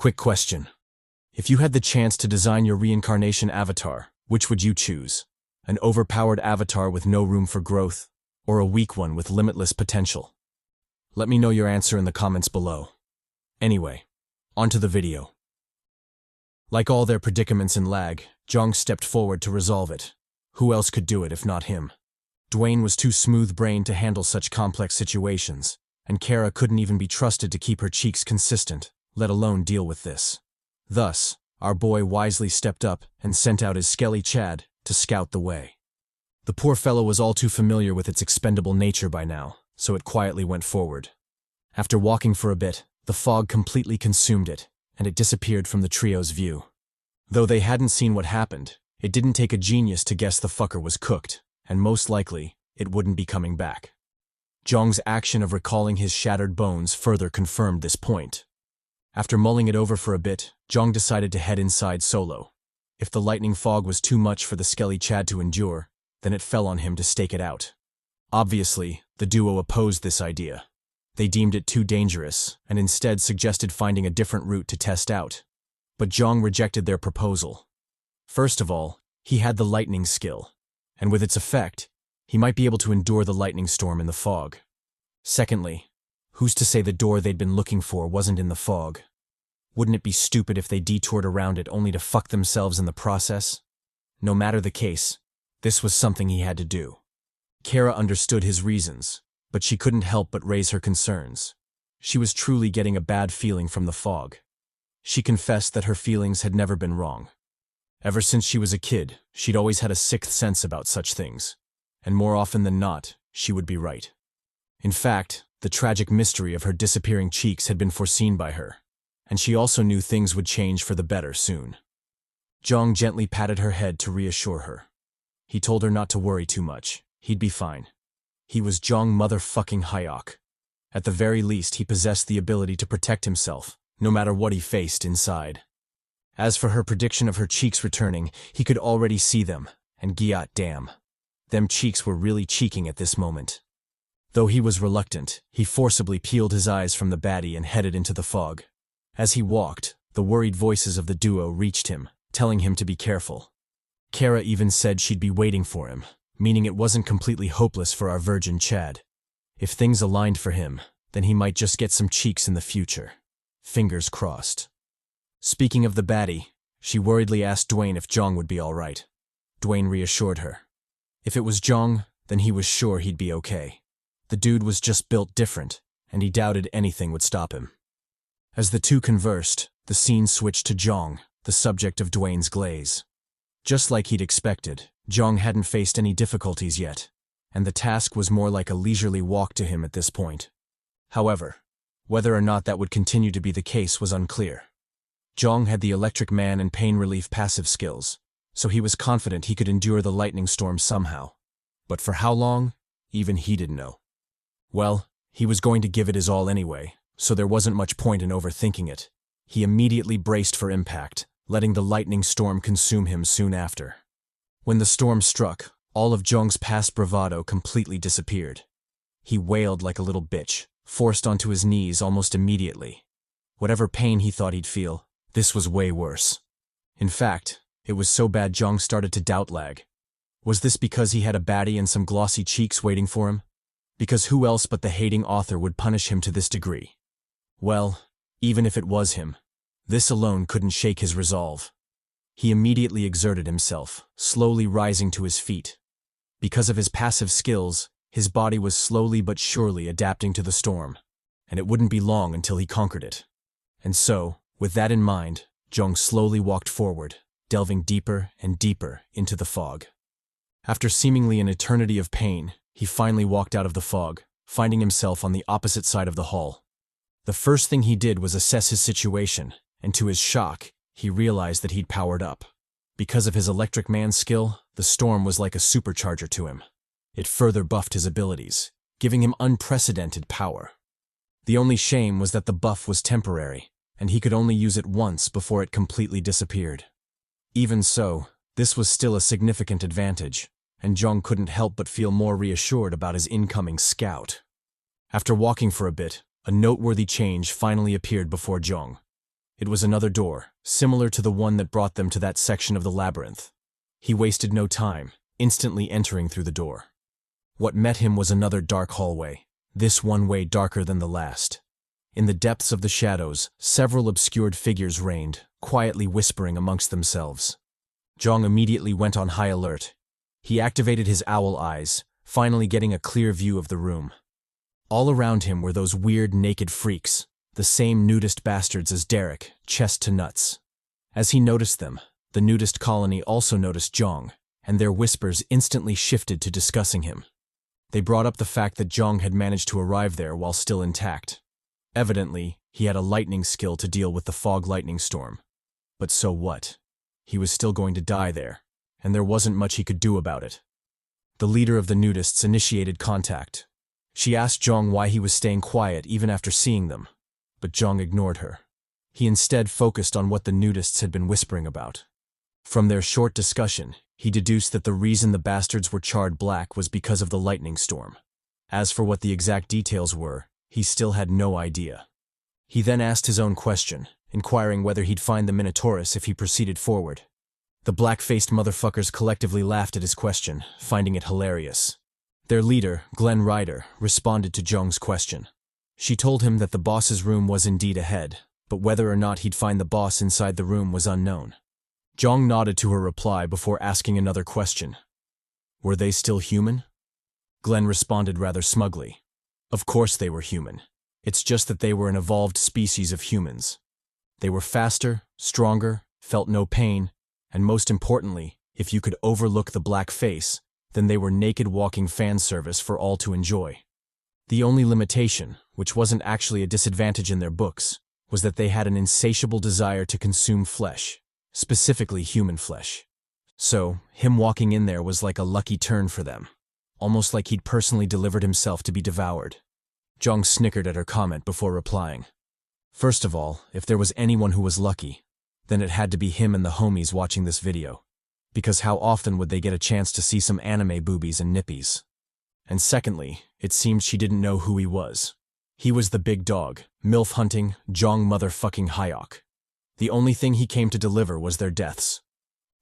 Quick question. If you had the chance to design your reincarnation avatar, which would you choose? An overpowered avatar with no room for growth, or a weak one with limitless potential? Let me know your answer in the comments below. Anyway, onto the video. Like all their predicaments in L.A.G, Jeong stepped forward to resolve it. Who else could do it if not him? Dwayne was too smooth-brained to handle such complex situations, and Kara couldn't even be trusted to keep her cheeks consistent, let alone deal with this. Thus, our boy wisely stepped up and sent out his skelly Chad to scout the way. The poor fellow was all too familiar with its expendable nature by now, so it quietly went forward. After walking for a bit, the fog completely consumed it, and it disappeared from the trio's view. Though they hadn't seen what happened, it didn't take a genius to guess the fucker was cooked, and most likely, it wouldn't be coming back. Jeong's action of recalling his shattered bones further confirmed this point. After mulling it over for a bit, Jeong decided to head inside solo. If the lightning fog was too much for the skelly Chad to endure, then it fell on him to stake it out. Obviously, the duo opposed this idea. They deemed it too dangerous, and instead suggested finding a different route to test out. But Jeong rejected their proposal. First of all, he had the lightning skill, and with its effect, he might be able to endure the lightning storm in the fog. Secondly, who's to say the door they'd been looking for wasn't in the fog? Wouldn't it be stupid if they detoured around it only to fuck themselves in the process? No matter the case, this was something he had to do. Kara understood his reasons, but she couldn't help but raise her concerns. She was truly getting a bad feeling from the fog. She confessed that her feelings had never been wrong. Ever since she was a kid, she'd always had a sixth sense about such things, and more often than not, she would be right. In fact, the tragic mystery of her disappearing cheeks had been foreseen by her, and she also knew things would change for the better soon. Jeong gently patted her head to reassure her. He told her not to worry too much. He'd be fine. He was Jeong motherfucking Hyeok. At the very least, he possessed the ability to protect himself, no matter what he faced inside. As for her prediction of her cheeks returning, he could already see them, and gyat damn. Them cheeks were really cheeking at this moment. Though he was reluctant, he forcibly peeled his eyes from the baddie and headed into the fog. As he walked, the worried voices of the duo reached him, telling him to be careful. Kara even said she'd be waiting for him, meaning it wasn't completely hopeless for our virgin Chad. If things aligned for him, then he might just get some cheeks in the future. Fingers crossed. Speaking of the baddie, she worriedly asked Dwayne if Jeong would be alright. Dwayne reassured her. If it was Jeong, then he was sure he'd be okay. The dude was just built different, and he doubted anything would stop him. As the two conversed, the scene switched to Jeong, the subject of Dwayne's glaze. Just like he'd expected, Jeong hadn't faced any difficulties yet, and the task was more like a leisurely walk to him at this point. However, whether or not that would continue to be the case was unclear. Jeong had the electric man and pain relief passive skills, so he was confident he could endure the lightning storm somehow. But for how long, even he didn't know. Well, he was going to give it his all anyway, so there wasn't much point in overthinking it. He immediately braced for impact, letting the lightning storm consume him soon after. When the storm struck, all of Jeong's past bravado completely disappeared. He wailed like a little bitch, forced onto his knees almost immediately. Whatever pain he thought he'd feel, this was way worse. In fact, it was so bad Jeong started to doubt L.A.G. Was this because he had a baddie and some glossy cheeks waiting for him? Because who else but the hating author would punish him to this degree? Well, even if it was him, this alone couldn't shake his resolve. He immediately exerted himself, slowly rising to his feet. Because of his passive skills, his body was slowly but surely adapting to the storm, and it wouldn't be long until he conquered it. And so, with that in mind, Jeong slowly walked forward, delving deeper and deeper into the fog. After seemingly an eternity of pain, he finally walked out of the fog, finding himself on the opposite side of the hall. The first thing he did was assess his situation, and to his shock, he realized that he'd powered up. Because of his electric man skill, the storm was like a supercharger to him. It further buffed his abilities, giving him unprecedented power. The only shame was that the buff was temporary, and he could only use it once before it completely disappeared. Even so, this was still a significant advantage, and Jeong couldn't help but feel more reassured about his incoming scout. After walking for a bit, a noteworthy change finally appeared before Jeong. It was another door, similar to the one that brought them to that section of the labyrinth. He wasted no time, instantly entering through the door. What met him was another dark hallway, this one way darker than the last. In the depths of the shadows, several obscured figures reigned, quietly whispering amongst themselves. Jeong immediately went on high alert. He activated his owl eyes, finally getting a clear view of the room. All around him were those weird naked freaks, the same nudist bastards as Derek, chest to nuts. As he noticed them, the nudist colony also noticed Jeong, and their whispers instantly shifted to discussing him. They brought up the fact that Jeong had managed to arrive there while still intact. Evidently, he had a lightning skill to deal with the fog lightning storm. But so what? He was still going to die there, and there wasn't much he could do about it. The leader of the nudists initiated contact. She asked Jeong why he was staying quiet even after seeing them, but Jeong ignored her. He instead focused on what the nudists had been whispering about. From their short discussion, he deduced that the reason the bastards were charred black was because of the lightning storm. As for what the exact details were, he still had no idea. He then asked his own question, inquiring whether he'd find the Minotaurus if he proceeded forward. The black-faced motherfuckers collectively laughed at his question, finding it hilarious. Their leader, Glenn Ryder, responded to Jeong's question. She told him that the boss's room was indeed ahead, but whether or not he'd find the boss inside the room was unknown. Jeong nodded to her reply before asking another question. Were they still human? Glenn responded rather smugly. Of course they were human. It's just that they were an evolved species of humans. They were faster, stronger, felt no pain, and most importantly, if you could overlook the black face, then they were naked walking fan service for all to enjoy. The only limitation, which wasn't actually a disadvantage in their books, was that they had an insatiable desire to consume flesh, specifically human flesh. So, him walking in there was like a lucky turn for them, almost like he'd personally delivered himself to be devoured. Jeong snickered at her comment before replying. First of all, if there was anyone who was lucky, then it had to be him and the homies watching this video. Because how often would they get a chance to see some anime boobies and nippies? And secondly, it seemed she didn't know who he was. He was the big dog, MILF hunting, Jeong motherfucking Hyeok. The only thing he came to deliver was their deaths.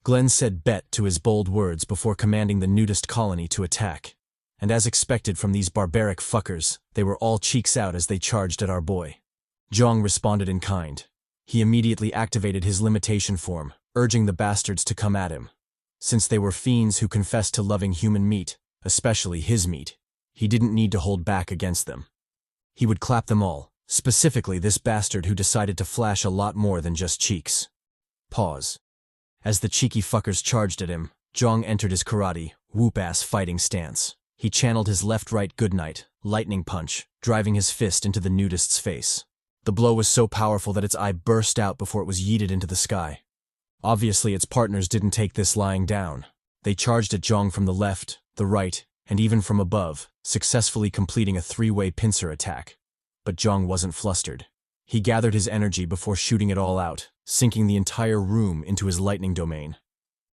Glenn said bet to his bold words before commanding the nudist colony to attack. And as expected from these barbaric fuckers, they were all cheeks out as they charged at our boy. Jeong responded in kind. He immediately activated his limitation form, urging the bastards to come at him. Since they were fiends who confessed to loving human meat, especially his meat, he didn't need to hold back against them. He would clap them all, specifically this bastard who decided to flash a lot more than just cheeks. Pause. As the cheeky fuckers charged at him, Jeong entered his karate, whoop-ass fighting stance. He channeled his left-right goodnight, lightning punch, driving his fist into the nudist's face. The blow was so powerful that its eye burst out before it was yeeted into the sky. Obviously, its partners didn't take this lying down. They charged at Jeong from the left, the right, and even from above, successfully completing a three-way pincer attack. But Jeong wasn't flustered. He gathered his energy before shooting it all out, sinking the entire room into his lightning domain.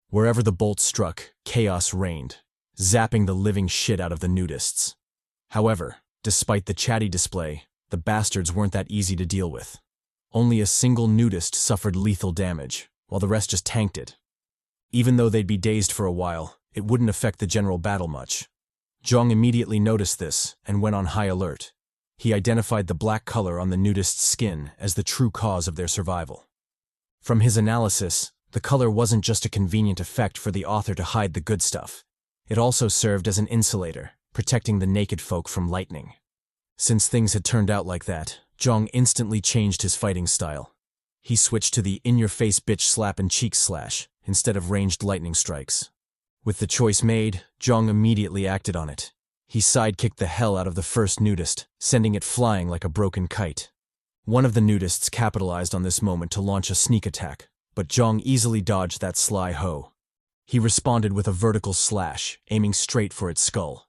Wherever the bolt struck, chaos reigned, zapping the living shit out of the nudists. However, despite the CHADY display, the bastards weren't that easy to deal with. Only a single nudist suffered lethal damage, while the rest just tanked it. Even though they'd be dazed for a while, it wouldn't affect the general battle much. Jeong immediately noticed this and went on high alert. He identified the black color on the nudist's skin as the true cause of their survival. From his analysis, the color wasn't just a convenient effect for the author to hide the good stuff. It also served as an insulator, protecting the naked folk from lightning. Since things had turned out like that, Jeong instantly changed his fighting style. He switched to the in-your-face bitch slap and cheek slash, instead of ranged lightning strikes. With the choice made, Jeong immediately acted on it. He sidekicked the hell out of the first nudist, sending it flying like a broken kite. One of the nudists capitalized on this moment to launch a sneak attack, but Jeong easily dodged that sly hoe. He responded with a vertical slash, aiming straight for its skull.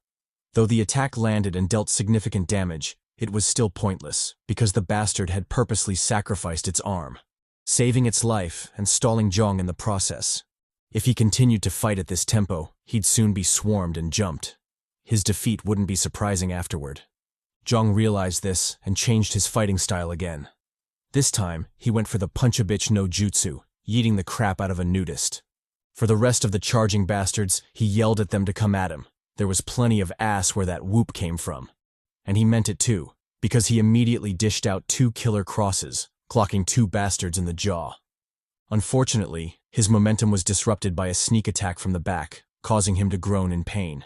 Though the attack landed and dealt significant damage, it was still pointless, because the bastard had purposely sacrificed its arm, saving its life and stalling Jeong in the process. If he continued to fight at this tempo, he'd soon be swarmed and jumped. His defeat wouldn't be surprising afterward. Jeong realized this and changed his fighting style again. This time, he went for the punch-a-bitch no jutsu, yeeting the crap out of a nudist. For the rest of the charging bastards, he yelled at them to come at him. There was plenty of ass where that whoop came from. And he meant it too, because he immediately dished out 2 killer crosses, clocking 2 bastards in the jaw. Unfortunately, his momentum was disrupted by a sneak attack from the back, causing him to groan in pain.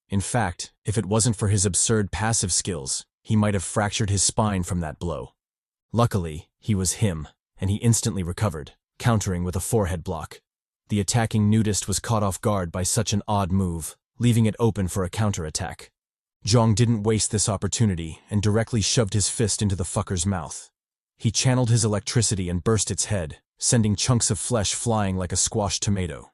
In fact, if it wasn't for his absurd passive skills, he might have fractured his spine from that blow. Luckily, he was him, and he instantly recovered, countering with a forehead block. The attacking nudist was caught off guard by such an odd move, leaving it open for a counterattack. Jeong didn't waste this opportunity and directly shoved his fist into the fucker's mouth. He channeled his electricity and burst its head, sending chunks of flesh flying like a squashed tomato.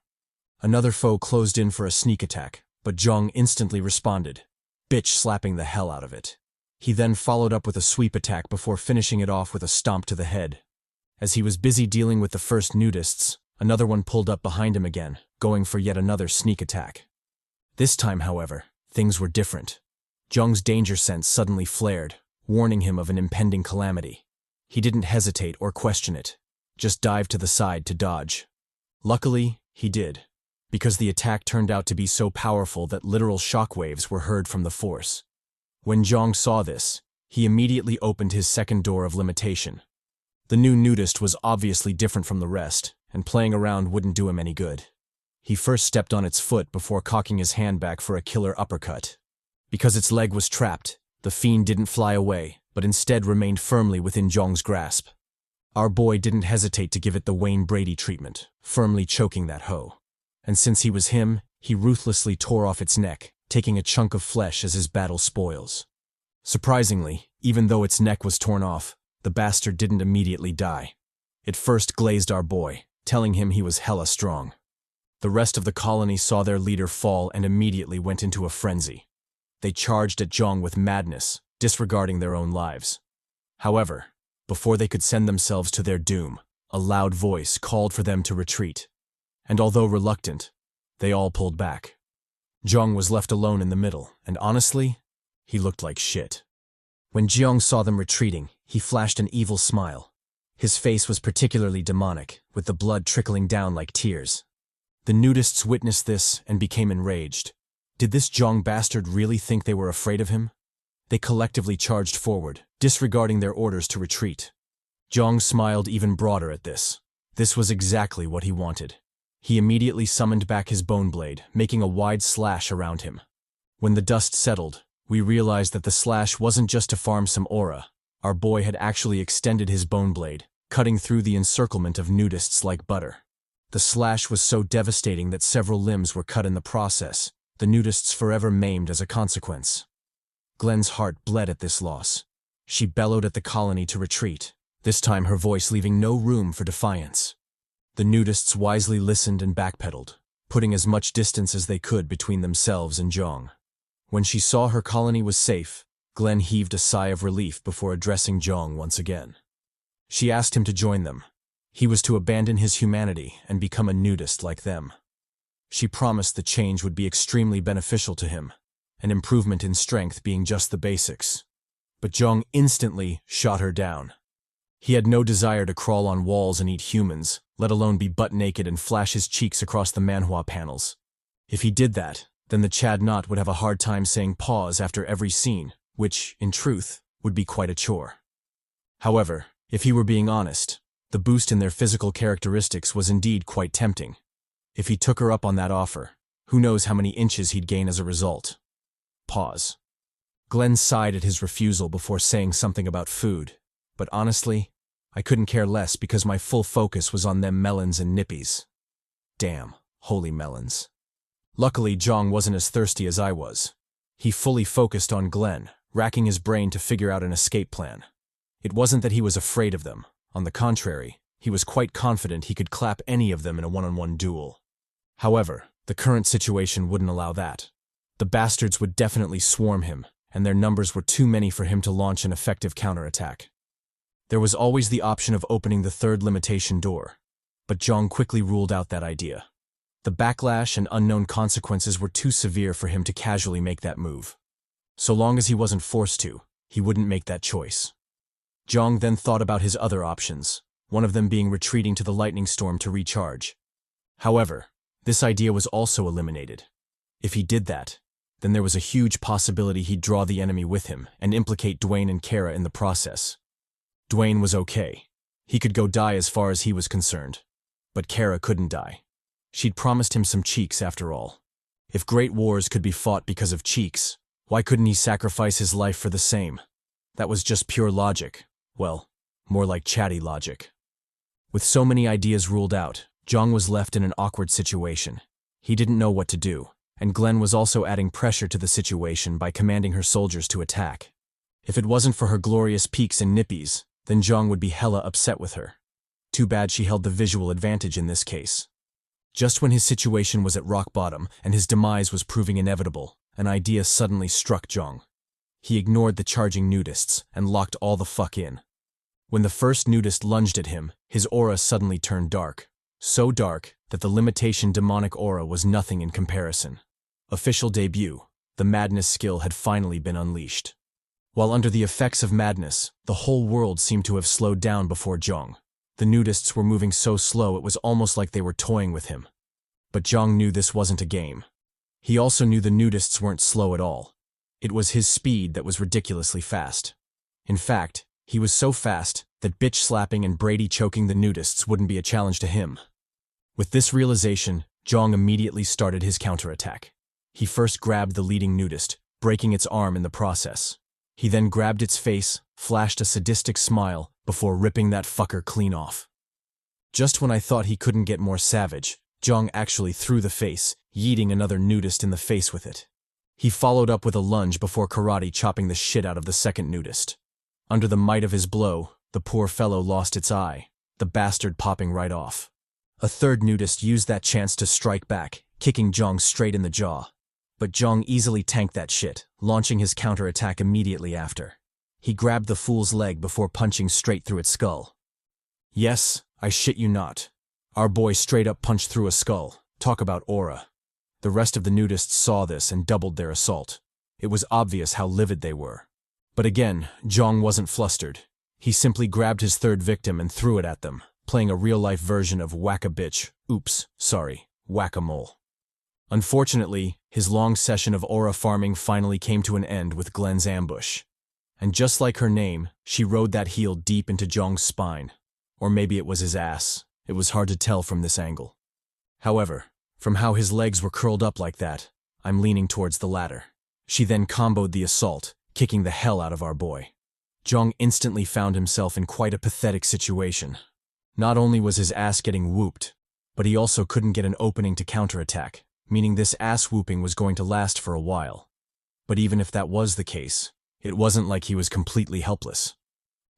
Another foe closed in for a sneak attack, but Jeong instantly responded, bitch slapping the hell out of it. He then followed up with a sweep attack before finishing it off with a stomp to the head. As he was busy dealing with the first nudists, another one pulled up behind him again, going for yet another sneak attack. This time, however, things were different. Jeong's danger sense suddenly flared, warning him of an impending calamity. He didn't hesitate or question it, just dived to the side to dodge. Luckily, he did, because the attack turned out to be so powerful that literal shockwaves were heard from the force. When Jeong saw this, he immediately opened his second door of limitation. The new nudist was obviously different from the rest, and playing around wouldn't do him any good. He first stepped on its foot before cocking his hand back for a killer uppercut. Because its leg was trapped, the fiend didn't fly away, but instead remained firmly within Jeong's grasp. Our boy didn't hesitate to give it the Wayne Brady treatment, firmly choking that hoe. And since he was him, he ruthlessly tore off its neck, taking a chunk of flesh as his battle spoils. Surprisingly, even though its neck was torn off, the bastard didn't immediately die. It first glazed our boy, telling him he was hella strong. The rest of the colony saw their leader fall and immediately went into a frenzy. They charged at Jeong with madness, disregarding their own lives. However, before they could send themselves to their doom, a loud voice called for them to retreat. And although reluctant, they all pulled back. Jeong was left alone in the middle, and honestly, he looked like shit. When Jeong saw them retreating, he flashed an evil smile. His face was particularly demonic, with the blood trickling down like tears. The nudists witnessed this and became enraged. Did this Jeong bastard really think they were afraid of him? They collectively charged forward, disregarding their orders to retreat. Jeong smiled even broader at this. This was exactly what he wanted. He immediately summoned back his bone blade, making a wide slash around him. When the dust settled, we realized that the slash wasn't just to farm some aura. Our boy had actually extended his bone blade, cutting through the encirclement of nudists like butter. The slash was so devastating that several limbs were cut in the process, the nudists forever maimed as a consequence. Glen's heart bled at this loss. She bellowed at the colony to retreat, this time her voice leaving no room for defiance. The nudists wisely listened and backpedaled, putting as much distance as they could between themselves and Jeong. When she saw her colony was safe, Glen heaved a sigh of relief before addressing Jeong once again. She asked him to join them. He was to abandon his humanity and become a nudist like them. She promised the change would be extremely beneficial to him, an improvement in strength being just the basics. But Jeong instantly shot her down. He had no desire to crawl on walls and eat humans, let alone be butt-naked and flash his cheeks across the manhwa panels. If he did that, then the Chad Not would have a hard time saying pause after every scene, which, in truth, would be quite a chore. However, if he were being honest, the boost in their physical characteristics was indeed quite tempting. If he took her up on that offer, who knows how many inches he'd gain as a result. Pause. Glen sighed at his refusal before saying something about food, but honestly, I couldn't care less because my full focus was on them melons and nippies. Damn, holy melons. Luckily, Jeong wasn't as thirsty as I was. He fully focused on Glen, racking his brain to figure out an escape plan. It wasn't that he was afraid of them. On the contrary, he was quite confident he could clap any of them in a one-on-one duel. However, the current situation wouldn't allow that. The bastards would definitely swarm him, and their numbers were too many for him to launch an effective counterattack. There was always the option of opening the third limitation door, but Jeong quickly ruled out that idea. The backlash and unknown consequences were too severe for him to casually make that move. So long as he wasn't forced to, he wouldn't make that choice. Jeong then thought about his other options, one of them being retreating to the lightning storm to recharge. However, this idea was also eliminated. If he did that, then there was a huge possibility he'd draw the enemy with him and implicate Dwayne and Kara in the process. Dwayne was okay. He could go die as far as he was concerned. But Kara couldn't die. She'd promised him some cheeks after all. If great wars could be fought because of cheeks, why couldn't he sacrifice his life for the same? That was just pure logic. Well, more like CHADY logic. With so many ideas ruled out, Jeong was left in an awkward situation. He didn't know what to do, and Glenn was also adding pressure to the situation by commanding her soldiers to attack. If it wasn't for her glorious peaks and nippies, then Jeong would be hella upset with her. Too bad she held the visual advantage in this case. Just when his situation was at rock bottom and his demise was proving inevitable, an idea suddenly struck Jeong. He ignored the charging nudists and locked all the fuck in. When the first nudist lunged at him, his aura suddenly turned dark. So dark that the limitation demonic aura was nothing in comparison. Official debut, the madness skill had finally been unleashed. While under the effects of madness, the whole world seemed to have slowed down before Jeong. The nudists were moving so slow it was almost like they were toying with him. But Jeong knew this wasn't a game. He also knew the nudists weren't slow at all. It was his speed that was ridiculously fast. In fact, he was so fast that bitch slapping and Brady choking the nudists wouldn't be a challenge to him. With this realization, Jeong immediately started his counterattack. He first grabbed the leading nudist, breaking its arm in the process. He then grabbed its face, flashed a sadistic smile, before ripping that fucker clean off. Just when I thought he couldn't get more savage, Jeong actually threw the face, yeeting another nudist in the face with it. He followed up with a lunge before karate chopping the shit out of the second nudist. Under the might of his blow, the poor fellow lost its eye, the bastard popping right off. A third nudist used that chance to strike back, kicking Jeong straight in the jaw. But Jeong easily tanked that shit, launching his counterattack immediately after. He grabbed the fool's leg before punching straight through its skull. Yes, I shit you not. Our boy straight up punched through a skull. Talk about aura. The rest of the nudists saw this and doubled their assault. It was obvious how livid they were. But again, Jeong wasn't flustered. He simply grabbed his third victim and threw it at them, playing a real-life version of whack-a-bitch, whack-a-mole. Unfortunately, his long session of aura farming finally came to an end with Glenn's ambush. And just like her name, she rode that heel deep into Jeong's spine. Or maybe it was his ass. It was hard to tell from this angle. However, from how his legs were curled up like that, I'm leaning towards the latter. She then comboed the assault, kicking the hell out of our boy. Jeong instantly found himself in quite a pathetic situation. Not only was his ass getting whooped, but he also couldn't get an opening to counterattack, meaning this ass whooping was going to last for a while. But even if that was the case, it wasn't like he was completely helpless.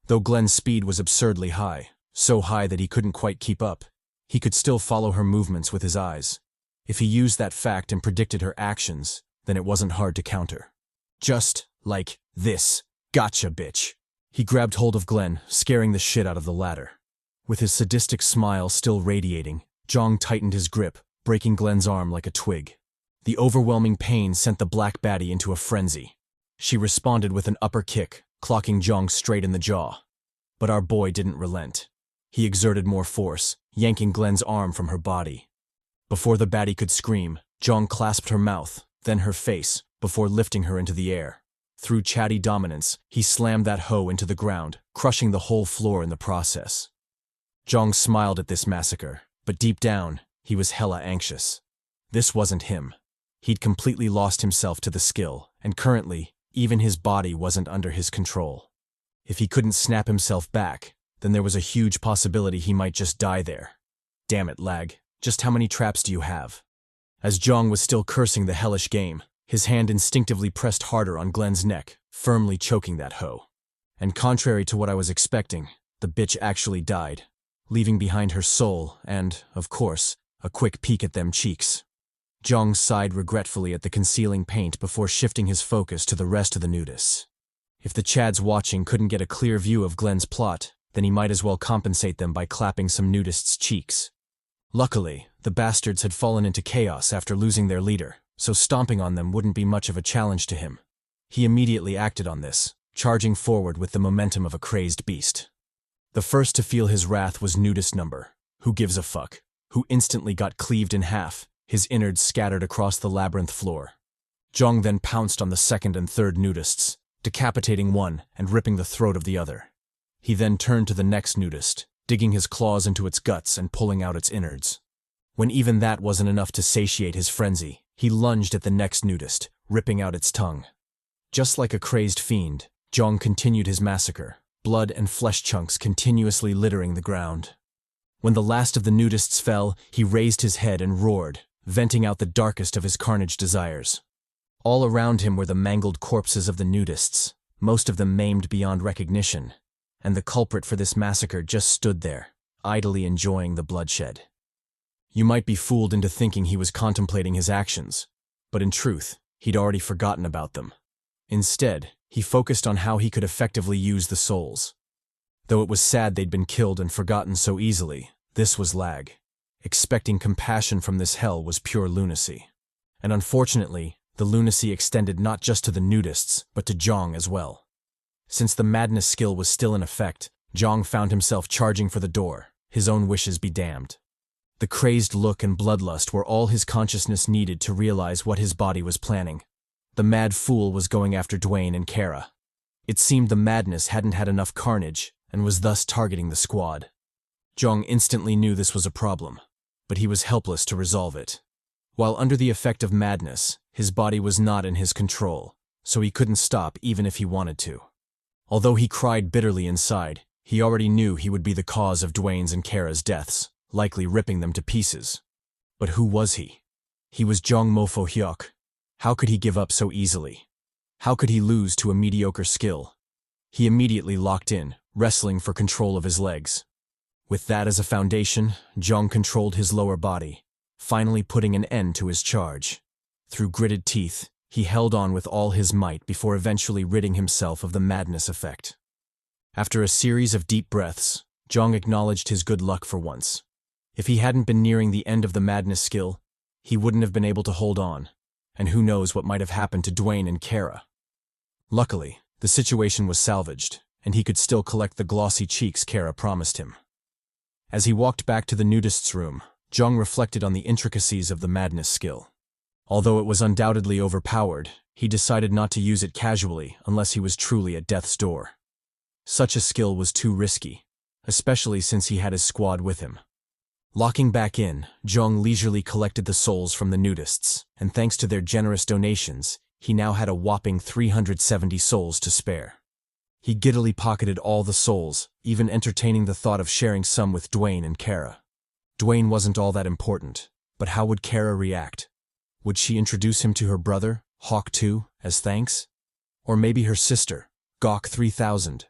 Though Glenn's speed was absurdly high, so high that he couldn't quite keep up, he could still follow her movements with his eyes. If he used that fact and predicted her actions, then it wasn't hard to counter. Just like this. Gotcha, bitch. He grabbed hold of Glenn, scaring the shit out of the latter. With his sadistic smile still radiating, Jeong tightened his grip, breaking Glenn's arm like a twig. The overwhelming pain sent the black baddie into a frenzy. She responded with an upper kick, clocking Jeong straight in the jaw. But our boy didn't relent. He exerted more force, yanking Glenn's arm from her body. Before the baddie could scream, Jeong clasped her mouth, then her face, before lifting her into the air. Through CHADY dominance, he slammed that hoe into the ground, crushing the whole floor in the process. Jeong smiled at this massacre, but deep down, he was hella anxious. This wasn't him. He'd completely lost himself to the skill, and currently, even his body wasn't under his control. If he couldn't snap himself back, then there was a huge possibility he might just die there. Damn it, L.A.G, just how many traps do you have? As Jeong was still cursing the hellish game, his hand instinctively pressed harder on Glenn's neck, firmly choking that hoe. And contrary to what I was expecting, the bitch actually died, leaving behind her soul and, of course, a quick peek at them cheeks. Jeong sighed regretfully at the concealing paint before shifting his focus to the rest of the nudists. If the Chads watching couldn't get a clear view of Glenn's plot, then he might as well compensate them by clapping some nudists' cheeks. Luckily, the bastards had fallen into chaos after losing their leader, so stomping on them wouldn't be much of a challenge to him. He immediately acted on this, charging forward with the momentum of a crazed beast. The first to feel his wrath was nudist number, who gives a fuck, who instantly got cleaved in half, his innards scattered across the labyrinth floor. Jeong then pounced on the second and third nudists, decapitating one and ripping the throat of the other. He then turned to the next nudist, digging his claws into its guts and pulling out its innards. When even that wasn't enough to satiate his frenzy, he lunged at the next nudist, ripping out its tongue. Just like a crazed fiend, Jeong continued his massacre, blood and flesh chunks continuously littering the ground. When the last of the nudists fell, he raised his head and roared, venting out the darkest of his carnage desires. All around him were the mangled corpses of the nudists, most of them maimed beyond recognition, and the culprit for this massacre just stood there, idly enjoying the bloodshed. You might be fooled into thinking he was contemplating his actions, but in truth, he'd already forgotten about them. Instead, he focused on how he could effectively use the souls. Though it was sad they'd been killed and forgotten so easily, this was L.A.G. Expecting compassion from this hell was pure lunacy. And unfortunately, the lunacy extended not just to the nudists, but to Jeong as well. Since the madness skill was still in effect, Jeong found himself charging for the door, his own wishes be damned. The crazed look and bloodlust were all his consciousness needed to realize what his body was planning. The mad fool was going after Dwayne and Kara. It seemed the madness hadn't had enough carnage, and was thus targeting the squad. Jeong instantly knew this was a problem, but he was helpless to resolve it. While under the effect of madness, his body was not in his control, so he couldn't stop even if he wanted to. Although he cried bitterly inside, he already knew he would be the cause of Dwayne's and Kara's deaths, likely ripping them to pieces. But who was he? He was Jeong Hyeok. How could he give up so easily? How could he lose to a mediocre skill? He immediately locked in, wrestling for control of his legs. With that as a foundation, Jeong controlled his lower body, finally putting an end to his charge. Through gritted teeth, he held on with all his might before eventually ridding himself of the madness effect. After a series of deep breaths, Jeong acknowledged his good luck for once. If he hadn't been nearing the end of the madness skill, he wouldn't have been able to hold on, and who knows what might have happened to Dwayne and Kara. Luckily, the situation was salvaged, and he could still collect the glossy cheeks Kara promised him. As he walked back to the nudist's room, Jeong reflected on the intricacies of the madness skill. Although it was undoubtedly overpowered, he decided not to use it casually unless he was truly at death's door. Such a skill was too risky, especially since he had his squad with him. Locking back in, Jeong leisurely collected the souls from the nudists, and thanks to their generous donations, he now had a whopping 370 souls to spare. He giddily pocketed all the souls, even entertaining the thought of sharing some with Dwayne and Kara. Dwayne wasn't all that important, but how would Kara react? Would she introduce him to her brother, Hawk 2, as thanks? Or maybe her sister, Gawk 3000?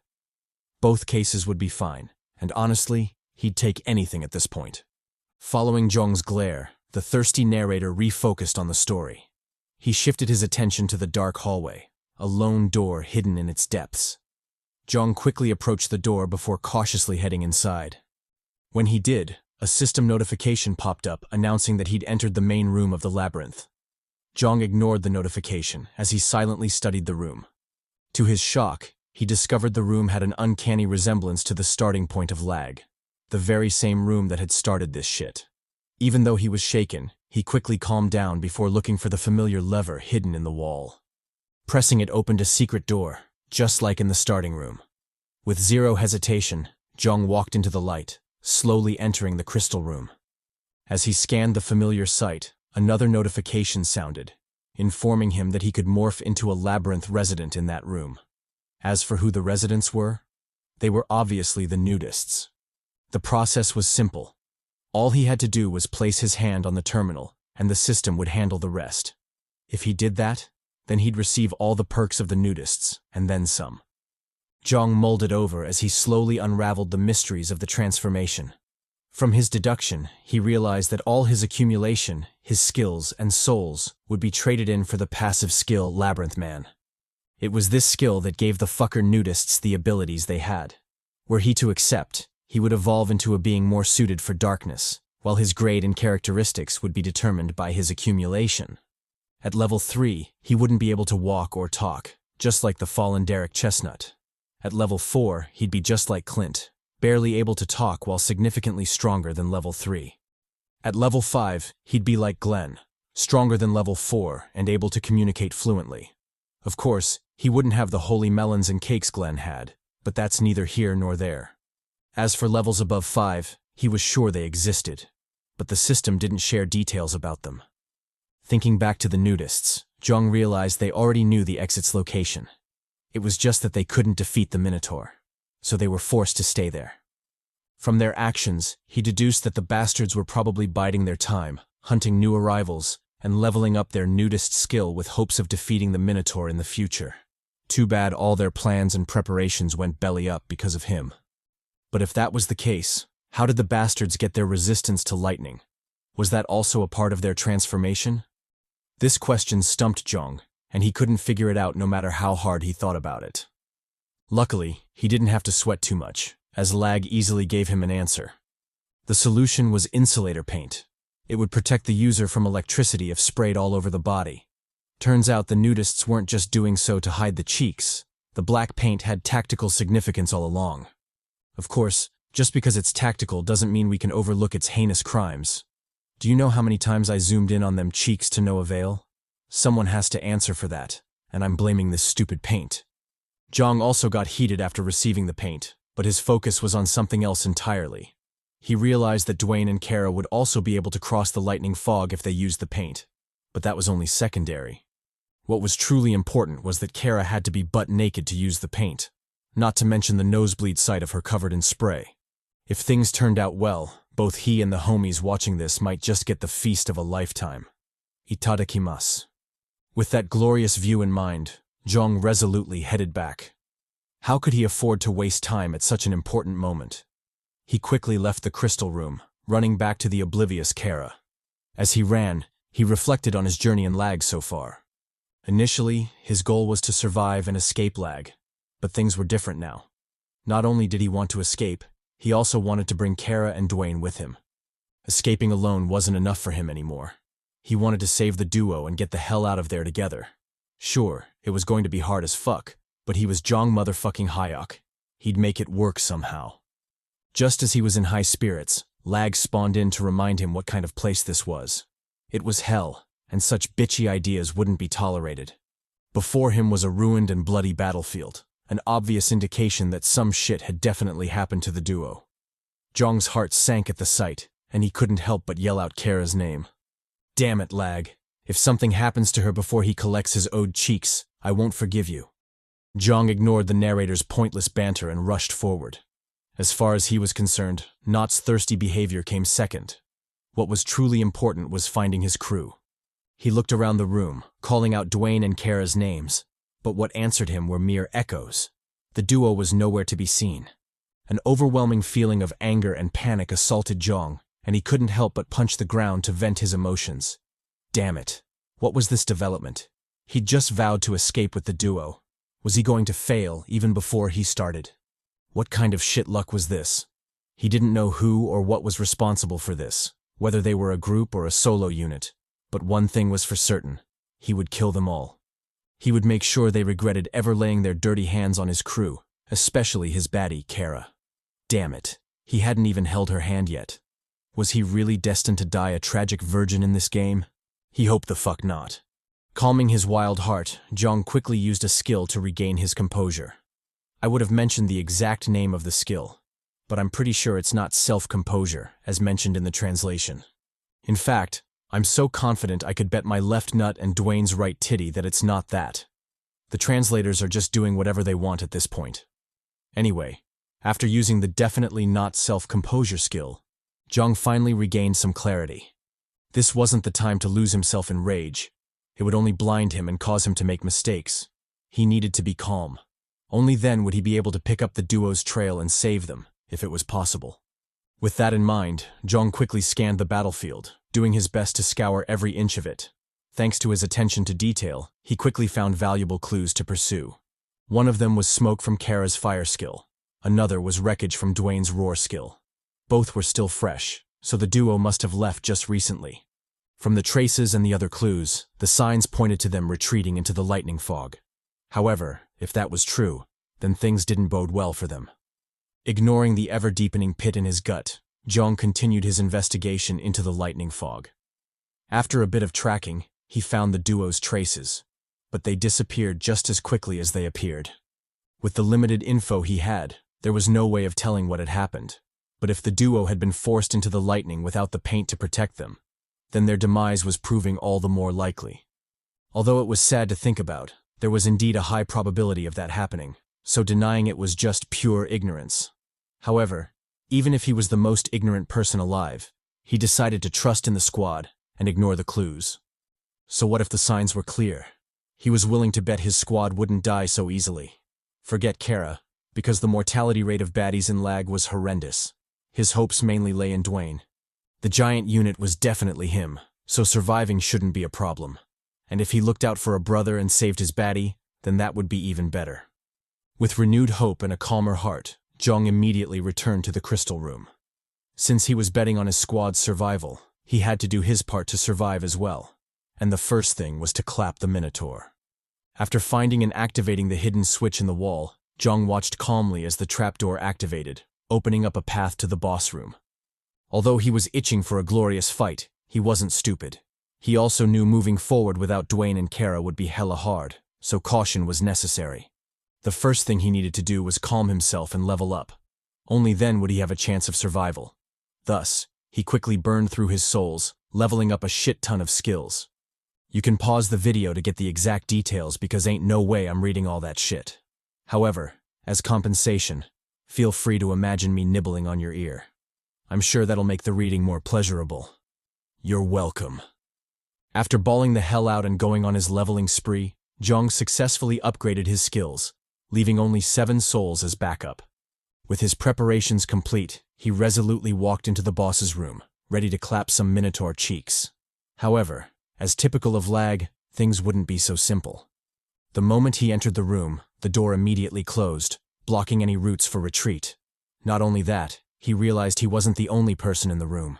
Both cases would be fine, and honestly, he'd take anything at this point. Following Jeong's glare, the thirsty narrator refocused on the story. He shifted his attention to the dark hallway, a lone door hidden in its depths. Jeong quickly approached the door before cautiously heading inside. When he did, a system notification popped up announcing that he'd entered the main room of the labyrinth. Jeong ignored the notification as he silently studied the room. To his shock, he discovered the room had an uncanny resemblance to the starting point of L.A.G, the very same room that had started this shit. Even though he was shaken, he quickly calmed down before looking for the familiar lever hidden in the wall. Pressing it opened a secret door, just like in the starting room. With zero hesitation, Jeong walked into the light, slowly entering the crystal room. As he scanned the familiar sight, another notification sounded, informing him that he could morph into a labyrinth resident in that room. As for who the residents were, they were obviously the nudists. The process was simple. All he had to do was place his hand on the terminal, and the system would handle the rest. If he did that, then he'd receive all the perks of the nudists, and then some. Jeong mulled it over as he slowly unraveled the mysteries of the transformation. From his deduction, he realized that all his accumulation, his skills, and souls would be traded in for the passive skill Labyrinth Man. It was this skill that gave the fucker nudists the abilities they had. Were he to accept, he would evolve into a being more suited for darkness, while his grade and characteristics would be determined by his accumulation. At level 3, he wouldn't be able to walk or talk, just like the fallen Derek Chestnut. At level 4, he'd be just like Clint, barely able to talk while significantly stronger than level 3. At level 5, he'd be like Glenn, stronger than level 4 and able to communicate fluently. Of course, he wouldn't have the holy melons and cakes Glenn had, but that's neither here nor there. As for levels above 5, he was sure they existed, but the system didn't share details about them. Thinking back to the nudists, Jeong realized they already knew the exit's location. It was just that they couldn't defeat the Minotaur, so they were forced to stay there. From their actions, he deduced that the bastards were probably biding their time, hunting new arrivals, and leveling up their nudist skill with hopes of defeating the Minotaur in the future. Too bad all their plans and preparations went belly up because of him. But if that was the case, how did the bastards get their resistance to lightning? Was that also a part of their transformation? This question stumped Jeong, and he couldn't figure it out no matter how hard he thought about it. Luckily, he didn't have to sweat too much, as L.A.G easily gave him an answer. The solution was insulator paint. It would protect the user from electricity if sprayed all over the body. Turns out the nudists weren't just doing so to hide the cheeks. The black paint had tactical significance all along. Of course, just because it's tactical doesn't mean we can overlook its heinous crimes. Do you know how many times I zoomed in on them cheeks to no avail? Someone has to answer for that, and I'm blaming this stupid paint. Jeong also got heated after receiving the paint, but his focus was on something else entirely. He realized that Dwayne and Kara would also be able to cross the lightning fog if they used the paint, but that was only secondary. What was truly important was that Kara had to be butt naked to use the paint, not to mention the nosebleed sight of her covered in spray. If things turned out well, both he and the homies watching this might just get the feast of a lifetime. Itadakimasu. With that glorious view in mind, Jeong resolutely headed back. How could he afford to waste time at such an important moment? He quickly left the crystal room, running back to the oblivious Kara. As he ran, he reflected on his journey in L.A.G so far. Initially, his goal was to survive and escape L.A.G, but things were different now. Not only did he want to escape, he also wanted to bring Kara and Dwayne with him. Escaping alone wasn't enough for him anymore. He wanted to save the duo and get the hell out of there together. Sure, it was going to be hard as fuck, but he was Jeong motherfucking Hyeok. He'd make it work somehow. Just as he was in high spirits, L.A.G spawned in to remind him what kind of place this was. It was hell, and such bitchy ideas wouldn't be tolerated. Before him was a ruined and bloody battlefield, an obvious indication that some shit had definitely happened to the duo. Jeong's heart sank at the sight, and he couldn't help but yell out Kara's name. Damn it, L.A.G. If something happens to her before he collects his owed cheeks, I won't forgive you. Jeong ignored the narrator's pointless banter and rushed forward. As far as he was concerned, Not's thirsty behavior came second. What was truly important was finding his crew. He looked around the room, calling out Dwayne and Kara's names, but what answered him were mere echoes. The duo was nowhere to be seen. An overwhelming feeling of anger and panic assaulted Jeong, and he couldn't help but punch the ground to vent his emotions. Damn it. What was this development? He'd just vowed to escape with the duo. Was he going to fail even before he started? What kind of shit luck was this? He didn't know who or what was responsible for this, whether they were a group or a solo unit. But one thing was for certain. He would kill them all. He would make sure they regretted ever laying their dirty hands on his crew, especially his baddie, Kara. Damn it. He hadn't even held her hand yet. Was he really destined to die a tragic virgin in this game? He hoped the fuck not. Calming his wild heart, Jeong quickly used a skill to regain his composure. I would have mentioned the exact name of the skill, but I'm pretty sure it's not self-composure, as mentioned in the translation. In fact, I'm so confident I could bet my left nut and Dwayne's right titty that it's not that. The translators are just doing whatever they want at this point. Anyway, after using the definitely not self-composure skill, Jeong finally regained some clarity. This wasn't the time to lose himself in rage. It would only blind him and cause him to make mistakes. He needed to be calm. Only then would he be able to pick up the duo's trail and save them, if it was possible. With that in mind, Jeong quickly scanned the battlefield, doing his best to scour every inch of it. Thanks to his attention to detail, he quickly found valuable clues to pursue. One of them was smoke from Kara's fire skill. Another was wreckage from Dwayne's roar skill. Both were still fresh, so the duo must have left just recently. From the traces and the other clues, the signs pointed to them retreating into the lightning fog. However, if that was true, then things didn't bode well for them. Ignoring the ever-deepening pit in his gut, Jeong continued his investigation into the lightning fog. After a bit of tracking, he found the duo's traces, but they disappeared just as quickly as they appeared. With the limited info he had, there was no way of telling what had happened, but if the duo had been forced into the lightning without the paint to protect them, then their demise was proving all the more likely. Although it was sad to think about, there was indeed a high probability of that happening, so denying it was just pure ignorance. However, even if he was the most ignorant person alive, he decided to trust in the squad and ignore the clues. So what if the signs were clear? He was willing to bet his squad wouldn't die so easily. Forget Kara, because the mortality rate of baddies in L.A.G was horrendous. His hopes mainly lay in Dwayne. The giant unit was definitely him, so surviving shouldn't be a problem. And if he looked out for a brother and saved his baddie, then that would be even better. With renewed hope and a calmer heart, Jeong immediately returned to the crystal room. Since he was betting on his squad's survival, he had to do his part to survive as well. And the first thing was to clap the Minotaur. After finding and activating the hidden switch in the wall, Jeong watched calmly as the trapdoor activated, opening up a path to the boss room. Although he was itching for a glorious fight, he wasn't stupid. He also knew moving forward without Dwayne and Kara would be hella hard, so caution was necessary. The first thing he needed to do was calm himself and level up. Only then would he have a chance of survival. Thus, he quickly burned through his souls, leveling up a shit ton of skills. You can pause the video to get the exact details because ain't no way I'm reading all that shit. However, as compensation, feel free to imagine me nibbling on your ear. I'm sure that'll make the reading more pleasurable. You're welcome. After bawling the hell out and going on his leveling spree, Jeong successfully upgraded his skills, leaving only 7 souls as backup. With his preparations complete, he resolutely walked into the boss's room, ready to clap some Minotaur cheeks. However, as typical of L.A.G, things wouldn't be so simple. The moment he entered the room, the door immediately closed, blocking any routes for retreat. Not only that, he realized he wasn't the only person in the room.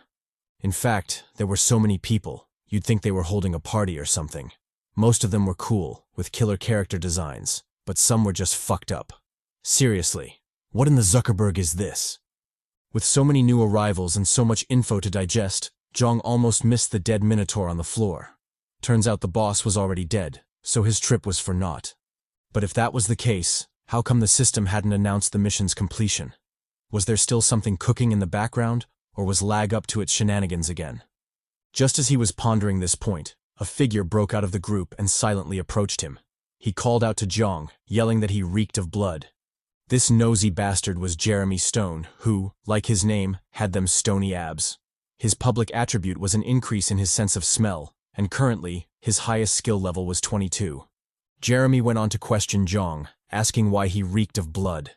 In fact, there were so many people, you'd think they were holding a party or something. Most of them were cool, with killer character designs, but some were just fucked up. Seriously, what in the Zuckerberg is this? With so many new arrivals and so much info to digest, Jeong almost missed the dead Minotaur on the floor. Turns out the boss was already dead, so his trip was for naught. But if that was the case, how come the system hadn't announced the mission's completion? Was there still something cooking in the background, or was L.A.G up to its shenanigans again? Just as he was pondering this point, a figure broke out of the group and silently approached him. He called out to Jeong, yelling that he reeked of blood. This nosy bastard was Jeremy Stone, who, like his name, had them stony abs. His public attribute was an increase in his sense of smell, and currently, his highest skill level was 22. Jeremy went on to question Jeong, asking why he reeked of blood.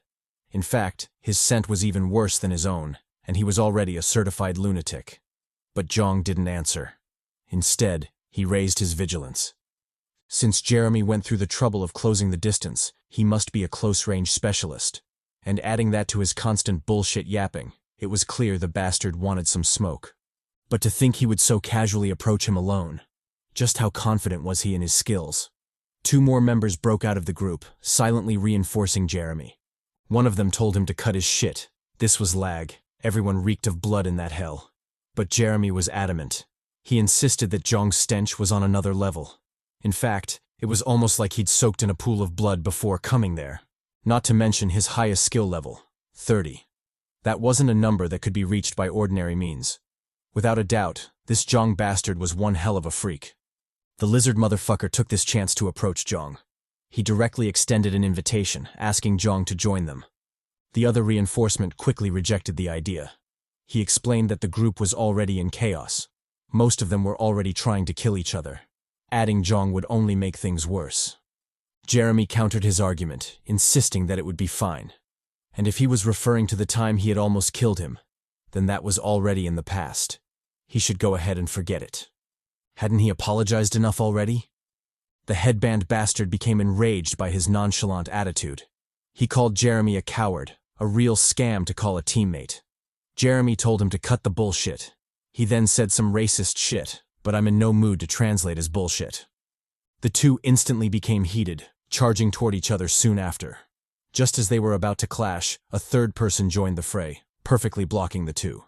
In fact, his scent was even worse than his own, and he was already a certified lunatic. But Jeong didn't answer. Instead, he raised his vigilance. Since Jeremy went through the trouble of closing the distance, he must be a close-range specialist. And adding that to his constant bullshit yapping, it was clear the bastard wanted some smoke. But to think he would so casually approach him alone. Just how confident was he in his skills? 2 more members broke out of the group, silently reinforcing Jeremy. One of them told him to cut his shit. This was L.A.G. Everyone reeked of blood in that hell. But Jeremy was adamant. He insisted that Jeong's stench was on another level. In fact, it was almost like he'd soaked in a pool of blood before coming there. Not to mention his highest skill level, 30. That wasn't a number that could be reached by ordinary means. Without a doubt, this Jeong bastard was one hell of a freak. The lizard motherfucker took this chance to approach Jeong. He directly extended an invitation, asking Jeong to join them. The other reinforcement quickly rejected the idea. He explained that the group was already in chaos. Most of them were already trying to kill each other. Adding Jeong would only make things worse. Jeremy countered his argument, insisting that it would be fine. And if he was referring to the time he had almost killed him, then that was already in the past. He should go ahead and forget it. Hadn't he apologized enough already? The headband bastard became enraged by his nonchalant attitude. He called Jeremy a coward, a real scam to call a teammate. Jeremy told him to cut the bullshit. He then said some racist shit, but I'm in no mood to translate as bullshit. The two instantly became heated. charging toward each other soon after. Just as they were about to clash, a third person joined the fray, perfectly blocking the two.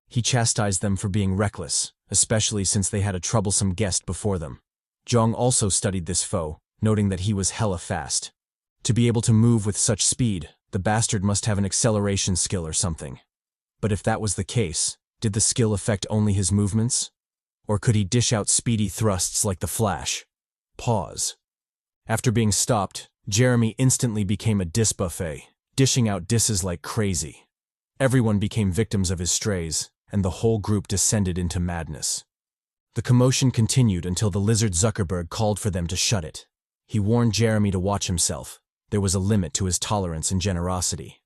He chastised them for being reckless, especially since they had a troublesome guest before them. Jeong also studied this foe, noting that he was hella fast. To be able to move with such speed, the bastard must have an acceleration skill or something. But if that was the case, did the skill affect only his movements? Or could he dish out speedy thrusts like the Flash? Pause. After being stopped, Jeremy instantly became a diss buffet, dishing out disses like crazy. Everyone became victims of his strays, and the whole group descended into madness. The commotion continued until the lizard Zuckerberg called for them to shut it. He warned Jeremy to watch himself. There was a limit to his tolerance and generosity.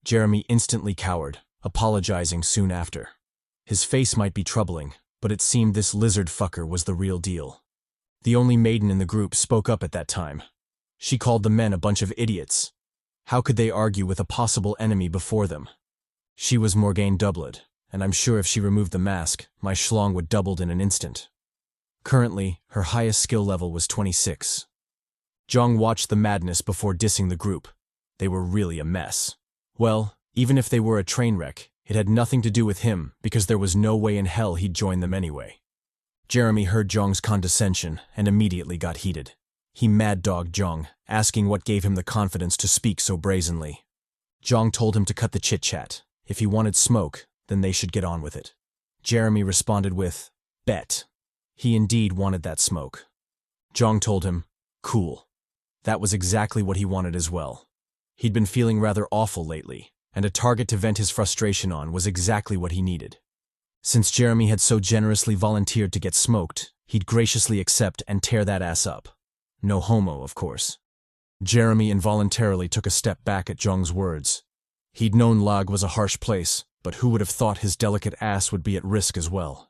Jeremy instantly cowered, apologizing soon after. His face might be troubling, but it seemed this lizard fucker was the real deal. The only maiden in the group spoke up at that time. She called the men a bunch of idiots. How could they argue with a possible enemy before them? She was Morgane Doublet, and I'm sure if she removed the mask, my schlong would doubled in an instant. Currently, her highest skill level was 26. Jeong watched the madness before dissing the group. They were really a mess. Well, even if they were a train wreck, it had nothing to do with him because there was no way in hell he'd join them anyway. Jeremy heard Jeong's condescension and immediately got heated. He mad-dogged Jeong, asking what gave him the confidence to speak so brazenly. Jeong told him to cut the chit-chat. If he wanted smoke, then they should get on with it. Jeremy responded with, "Bet." He indeed wanted that smoke. Jeong told him, "Cool." That was exactly what he wanted as well. He'd been feeling rather awful lately, and a target to vent his frustration on was exactly what he needed. Since Jeremy had so generously volunteered to get smoked, he'd graciously accept and tear that ass up. No homo, of course. Jeremy involuntarily took a step back at Jeong's words. He'd known L.A.G was a harsh place, but who would have thought his delicate ass would be at risk as well?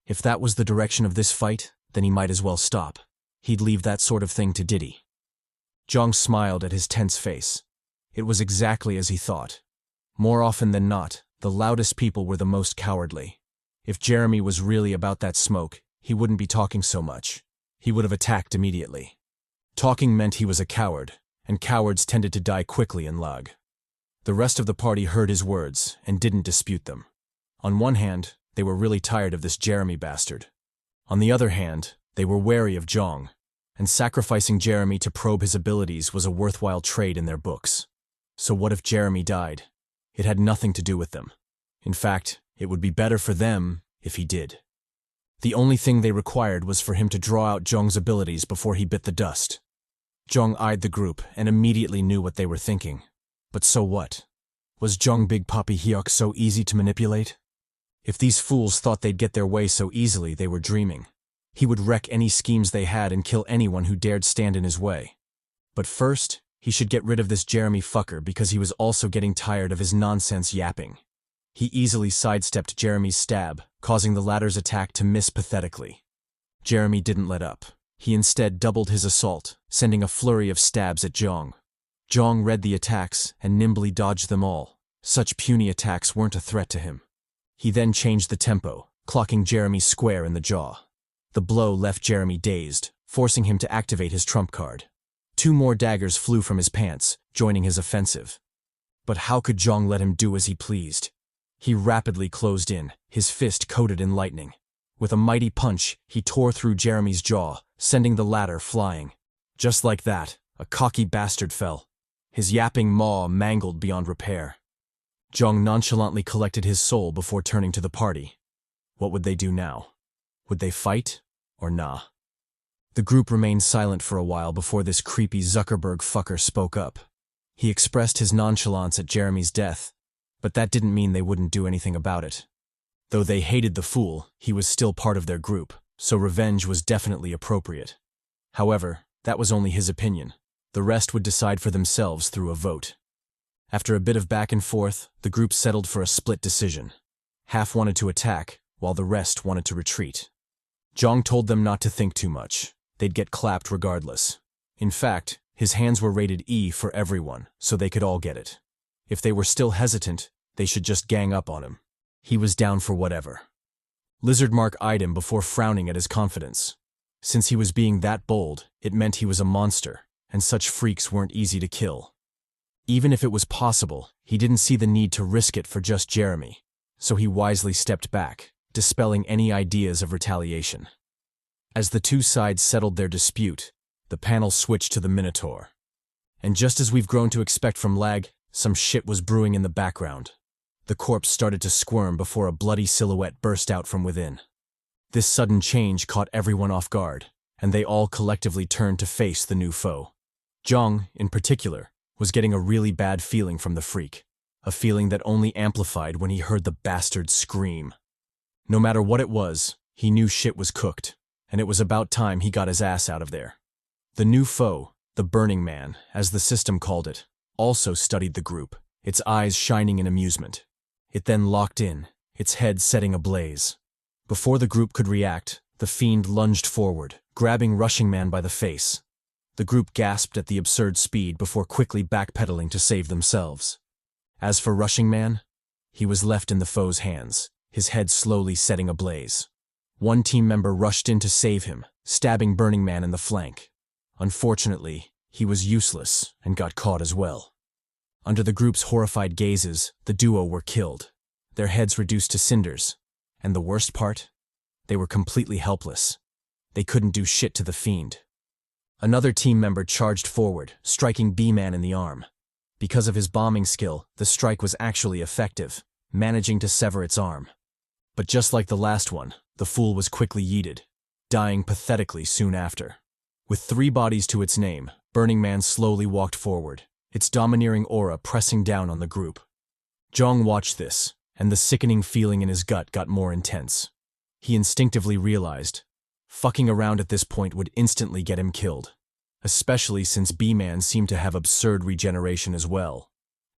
If that was the direction of this fight, then he might as well stop. He'd leave that sort of thing to Diddy. Jeong smiled at his tense face. It was exactly as he thought. More often than not, the loudest people were the most cowardly. If Jeremy was really about that smoke, he wouldn't be talking so much. He would have attacked immediately. Talking meant he was a coward, and cowards tended to die quickly in L.A.G. The rest of the party heard his words and didn't dispute them. On one hand, they were really tired of this Jeremy bastard. On the other hand, they were wary of Jeong, and sacrificing Jeremy to probe his abilities was a worthwhile trade in their books. So what if Jeremy died? It had nothing to do with them. In fact, it would be better for them if he did. The only thing they required was for him to draw out Jeong's abilities before he bit the dust. Jeong eyed the group and immediately knew what they were thinking. But so what? Was Jeong Big Papi Hyeok so easy to manipulate? If these fools thought they'd get their way so easily, they were dreaming. He would wreck any schemes they had and kill anyone who dared stand in his way. But first, he should get rid of this Jeremy fucker because he was also getting tired of his nonsense yapping. He easily sidestepped Jeremy's stab, causing the latter's attack to miss pathetically. Jeremy didn't let up. He instead doubled his assault, sending a flurry of stabs at Jeong. Jeong read the attacks and nimbly dodged them all. Such puny attacks weren't a threat to him. He then changed the tempo, clocking Jeremy square in the jaw. The blow left Jeremy dazed, forcing him to activate his trump card. 2 more daggers flew from his pants, joining his offensive. But how could Jeong let him do as he pleased? He rapidly closed in, his fist coated in lightning. With a mighty punch, he tore through Jeremy's jaw, sending the latter flying. Just like that, a cocky bastard fell, his yapping maw mangled beyond repair. Jeong nonchalantly collected his soul before turning to the party. What would they do now? Would they fight, or nah? The group remained silent for a while before this creepy Zuckerberg fucker spoke up. He expressed his nonchalance at Jeremy's death, but that didn't mean they wouldn't do anything about it. Though they hated the fool, he was still part of their group, so revenge was definitely appropriate. However, that was only his opinion. The rest would decide for themselves through a vote. After a bit of back and forth, the group settled for a split decision. Half wanted to attack, while the rest wanted to retreat. Jeong told them not to think too much. They'd get clapped regardless. In fact, his hands were rated E for everyone, so they could all get it. If they were still hesitant, they should just gang up on him. He was down for whatever. Lizard Mark eyed him before frowning at his confidence. Since he was being that bold, it meant he was a monster, and such freaks weren't easy to kill. Even if it was possible, he didn't see the need to risk it for just Jeremy, so he wisely stepped back, dispelling any ideas of retaliation. As the two sides settled their dispute, the panel switched to the Minotaur. And just as we've grown to expect from L.A.G, some shit was brewing in the background. The corpse started to squirm before a bloody silhouette burst out from within. This sudden change caught everyone off guard, and they all collectively turned to face the new foe. Jeong, in particular, was getting a really bad feeling from the freak, a feeling that only amplified when he heard the bastard scream. No matter what it was, he knew shit was cooked, and it was about time he got his ass out of there. The new foe, the Burning Man, as the system called it, also studied the group, its eyes shining in amusement. It then locked in, its head setting ablaze. Before the group could react, the fiend lunged forward, grabbing Rushing Man by the face. The group gasped at the absurd speed before quickly backpedaling to save themselves. As for Rushing Man, he was left in the foe's hands, his head slowly setting ablaze. One team member rushed in to save him, stabbing Burning Man in the flank. Unfortunately, he was useless and got caught as well. Under the group's horrified gazes, the duo were killed, their heads reduced to cinders. And the worst part? They were completely helpless. They couldn't do shit to the fiend. Another team member charged forward, striking B-Man in the arm. Because of his bombing skill, the strike was actually effective, managing to sever its arm. But just like the last one, the fool was quickly yeeted, dying pathetically soon after. With 3 bodies to its name, Burning Man slowly walked forward, its domineering aura pressing down on the group. Jeong watched this, and the sickening feeling in his gut got more intense. He instinctively realized, fucking around at this point would instantly get him killed, especially since B-Man seemed to have absurd regeneration as well.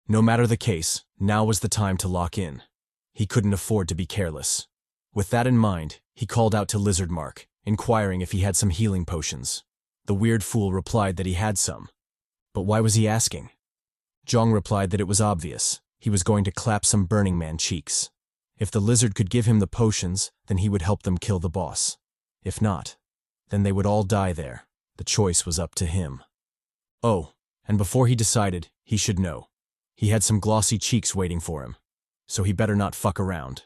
No matter the case, now was the time to lock in. He couldn't afford to be careless. With that in mind, he called out to Lizard Mark, inquiring if he had some healing potions. The weird fool replied that he had some. But why was he asking? Jeong replied that it was obvious. He was going to clap some Burning Man cheeks. If the lizard could give him the potions, then he would help them kill the boss. If not, then they would all die there. The choice was up to him. Oh, and before he decided, he should know. He had some glossy cheeks waiting for him, so he better not fuck around.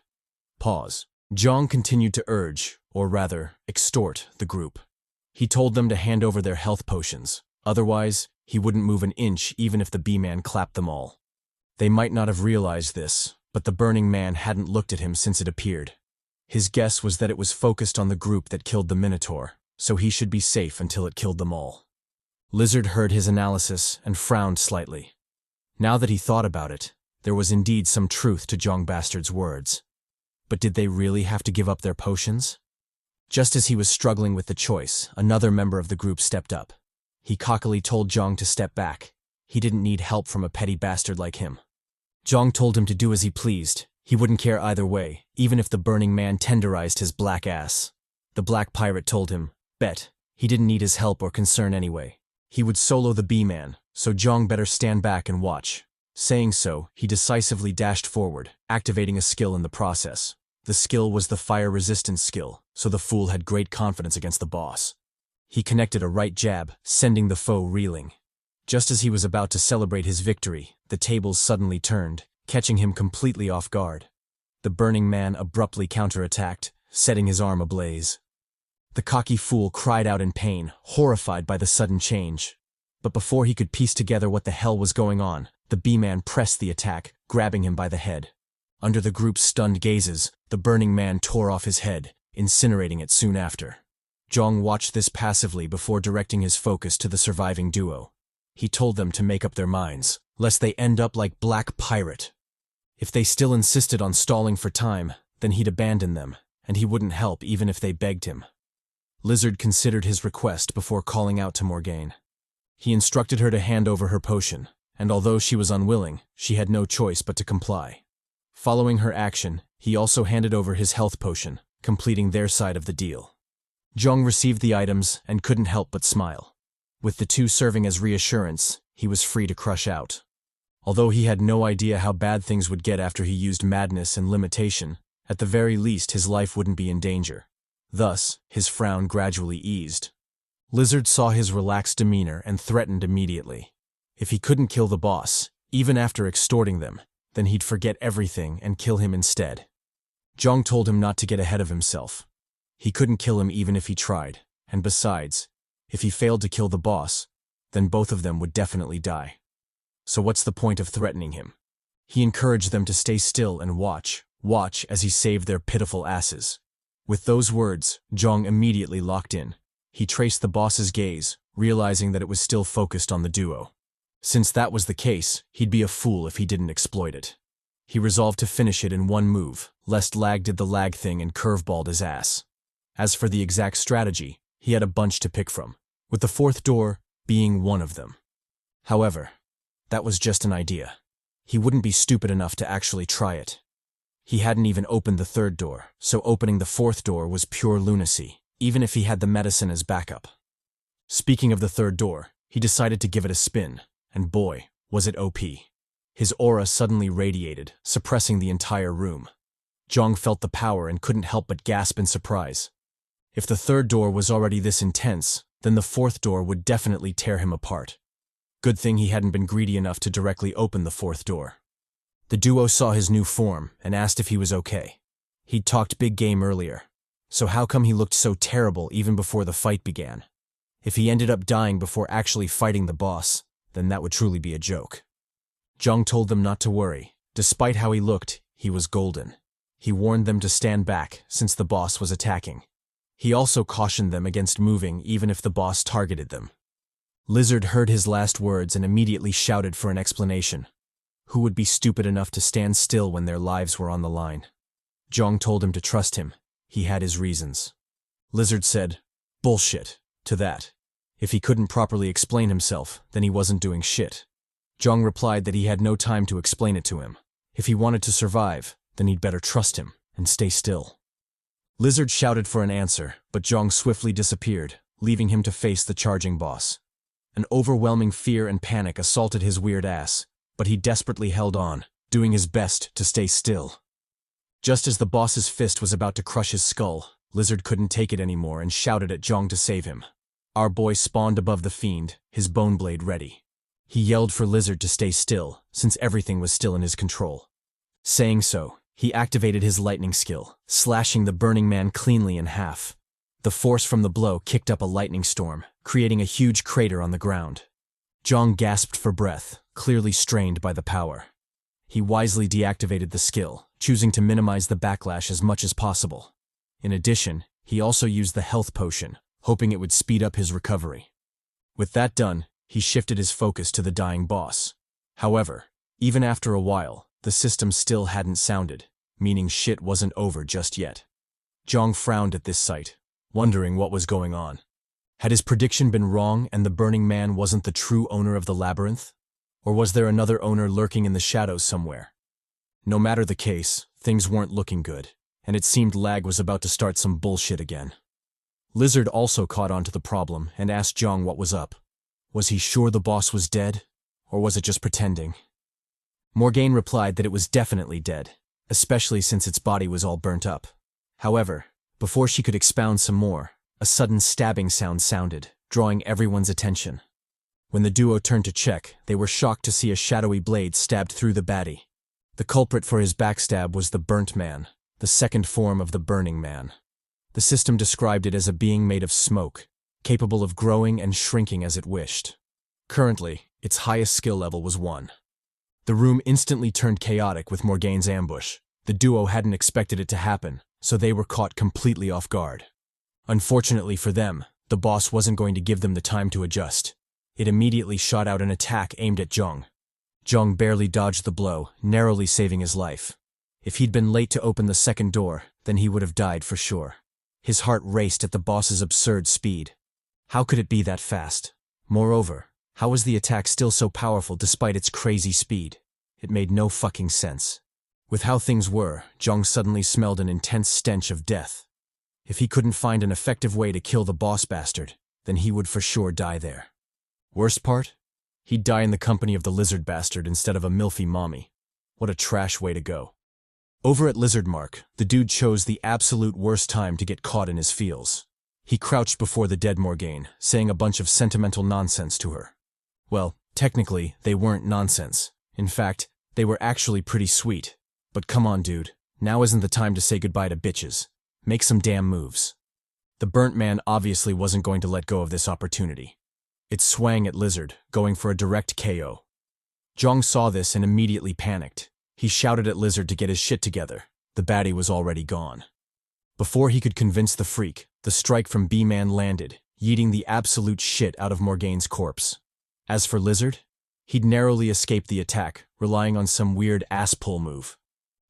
Pause. Jeong continued to urge, or rather, extort, the group. He told them to hand over their health potions, otherwise, he wouldn't move an inch even if the B-Man clapped them all. They might not have realized this, but the Burning Man hadn't looked at him since it appeared. His guess was that it was focused on the group that killed the Minotaur, so he should be safe until it killed them all. Lizard heard his analysis and frowned slightly. Now that he thought about it, there was indeed some truth to Jeong Bastard's words. But did they really have to give up their potions? Just as he was struggling with the choice, another member of the group stepped up. He cockily told Jeong to step back. He didn't need help from a petty bastard like him. Jeong told him to do as he pleased. He wouldn't care either way, even if the Burning Man tenderized his black ass. The black pirate told him, bet, he didn't need his help or concern anyway. He would solo the B-Man, so Jeong better stand back and watch. Saying so, he decisively dashed forward, activating a skill in the process. The skill was the fire resistance skill, so the fool had great confidence against the boss. He connected a right jab, sending the foe reeling. Just as he was about to celebrate his victory, the tables suddenly turned, catching him completely off guard. The Burning Man abruptly counterattacked, setting his arm ablaze. The cocky fool cried out in pain, horrified by the sudden change. But before he could piece together what the hell was going on, the B-Man pressed the attack, grabbing him by the head. Under the group's stunned gazes, the Burning Man tore off his head, incinerating it soon after. Jeong watched this passively before directing his focus to the surviving duo. He told them to make up their minds, lest they end up like Black Pirate. If they still insisted on stalling for time, then he'd abandon them, and he wouldn't help even if they begged him. Lizard considered his request before calling out to Morgane. He instructed her to hand over her potion, and although she was unwilling, she had no choice but to comply. Following her action, he also handed over his health potion, completing their side of the deal. Jeong received the items and couldn't help but smile. With the two serving as reassurance, he was free to crush out. Although he had no idea how bad things would get after he used madness and limitation, at the very least his life wouldn't be in danger. Thus, his frown gradually eased. Lizard saw his relaxed demeanor and threatened immediately. If he couldn't kill the boss, even after extorting them, then he'd forget everything and kill him instead. Jeong told him not to get ahead of himself. He couldn't kill him even if he tried, and besides, if he failed to kill the boss, then both of them would definitely die. So what's the point of threatening him? He encouraged them to stay still and watch as he saved their pitiful asses. With those words, Jeong immediately locked in. He traced the boss's gaze, realizing that it was still focused on the duo. Since that was the case, he'd be a fool if he didn't exploit it. He resolved to finish it in one move, lest Lag did the Lag thing and curveballed his ass. As for the exact strategy, he had a bunch to pick from, with the fourth door being one of them. However, that was just an idea. He wouldn't be stupid enough to actually try it. He hadn't even opened the third door, so opening the fourth door was pure lunacy, even if he had the medicine as backup. Speaking of the third door, he decided to give it a spin, and boy, was it OP. His aura suddenly radiated, suppressing the entire room. Jeong felt the power and couldn't help but gasp in surprise. If the third door was already this intense, then the fourth door would definitely tear him apart. Good thing he hadn't been greedy enough to directly open the fourth door. The duo saw his new form and asked if he was okay. He'd talked big game earlier, so how come he looked so terrible even before the fight began? If he ended up dying before actually fighting the boss, then that would truly be a joke. Jeong told them not to worry. Despite how he looked, he was golden. He warned them to stand back since the boss was attacking. He also cautioned them against moving even if the boss targeted them. Lizard heard his last words and immediately shouted for an explanation. Who would be stupid enough to stand still when their lives were on the line? Jeong told him to trust him. He had his reasons. Lizard said, "Bullshit," to that. If he couldn't properly explain himself, then he wasn't doing shit. Jeong replied that he had no time to explain it to him. If he wanted to survive, then he'd better trust him and stay still. Lizard shouted for an answer, but Jeong swiftly disappeared, leaving him to face the charging boss. An overwhelming fear and panic assaulted his weird ass, but he desperately held on, doing his best to stay still. Just as the boss's fist was about to crush his skull, Lizard couldn't take it anymore and shouted at Jeong to save him. Our boy spawned above the fiend, his bone blade ready. He yelled for Lizard to stay still, since everything was still in his control. Saying so, he activated his lightning skill, slashing the burning man cleanly in half. The force from the blow kicked up a lightning storm, creating a huge crater on the ground. Jeong gasped for breath, clearly strained by the power. He wisely deactivated the skill, choosing to minimize the backlash as much as possible. In addition, he also used the health potion, hoping it would speed up his recovery. With that done, he shifted his focus to the dying boss. However, even after a while, the system still hadn't sounded, meaning shit wasn't over just yet. Jeong frowned at this sight, wondering what was going on. Had his prediction been wrong and the Burning Man wasn't the true owner of the labyrinth? Or was there another owner lurking in the shadows somewhere? No matter the case, things weren't looking good, and it seemed Lag was about to start some bullshit again. Lizard also caught on to the problem and asked Jeong what was up. Was he sure the boss was dead? Or was it just pretending? Morgaine replied that it was definitely dead, especially since its body was all burnt up. However, before she could expound some more, a sudden stabbing sound sounded, drawing everyone's attention. When the duo turned to check, they were shocked to see a shadowy blade stabbed through the baddie. The culprit for his backstab was the Burnt Man, the second form of the Burning Man. The system described it as a being made of smoke, capable of growing and shrinking as it wished. Currently, its highest skill level was 1. The room instantly turned chaotic with Morgaine's ambush. The duo hadn't expected it to happen, so they were caught completely off guard. Unfortunately for them, the boss wasn't going to give them the time to adjust. It immediately shot out an attack aimed at Jeong. Jeong barely dodged the blow, narrowly saving his life. If he'd been late to open the second door, then he would have died for sure. His heart raced at the boss's absurd speed. How could it be that fast? Moreover, how was the attack still so powerful despite its crazy speed? It made no fucking sense. With how things were, Jeong suddenly smelled an intense stench of death. If he couldn't find an effective way to kill the boss bastard, then he would for sure die there. Worst part? He'd die in the company of the lizard bastard instead of a milfy mommy. What a trash way to go. Over at Lizard Mark, the dude chose the absolute worst time to get caught in his feels. He crouched before the dead Morgane, saying a bunch of sentimental nonsense to her. Well, technically, they weren't nonsense. In fact, they were actually pretty sweet. But come on, dude. Now isn't the time to say goodbye to bitches. Make some damn moves. The burnt man obviously wasn't going to let go of this opportunity. It swang at Lizard, going for a direct KO. Jeong saw this and immediately panicked. He shouted at Lizard to get his shit together. The baddie was already gone. Before he could convince the freak, the strike from B-Man landed, yeeting the absolute shit out of Morgane's corpse. As for Lizard, he'd narrowly escaped the attack, relying on some weird ass-pull move.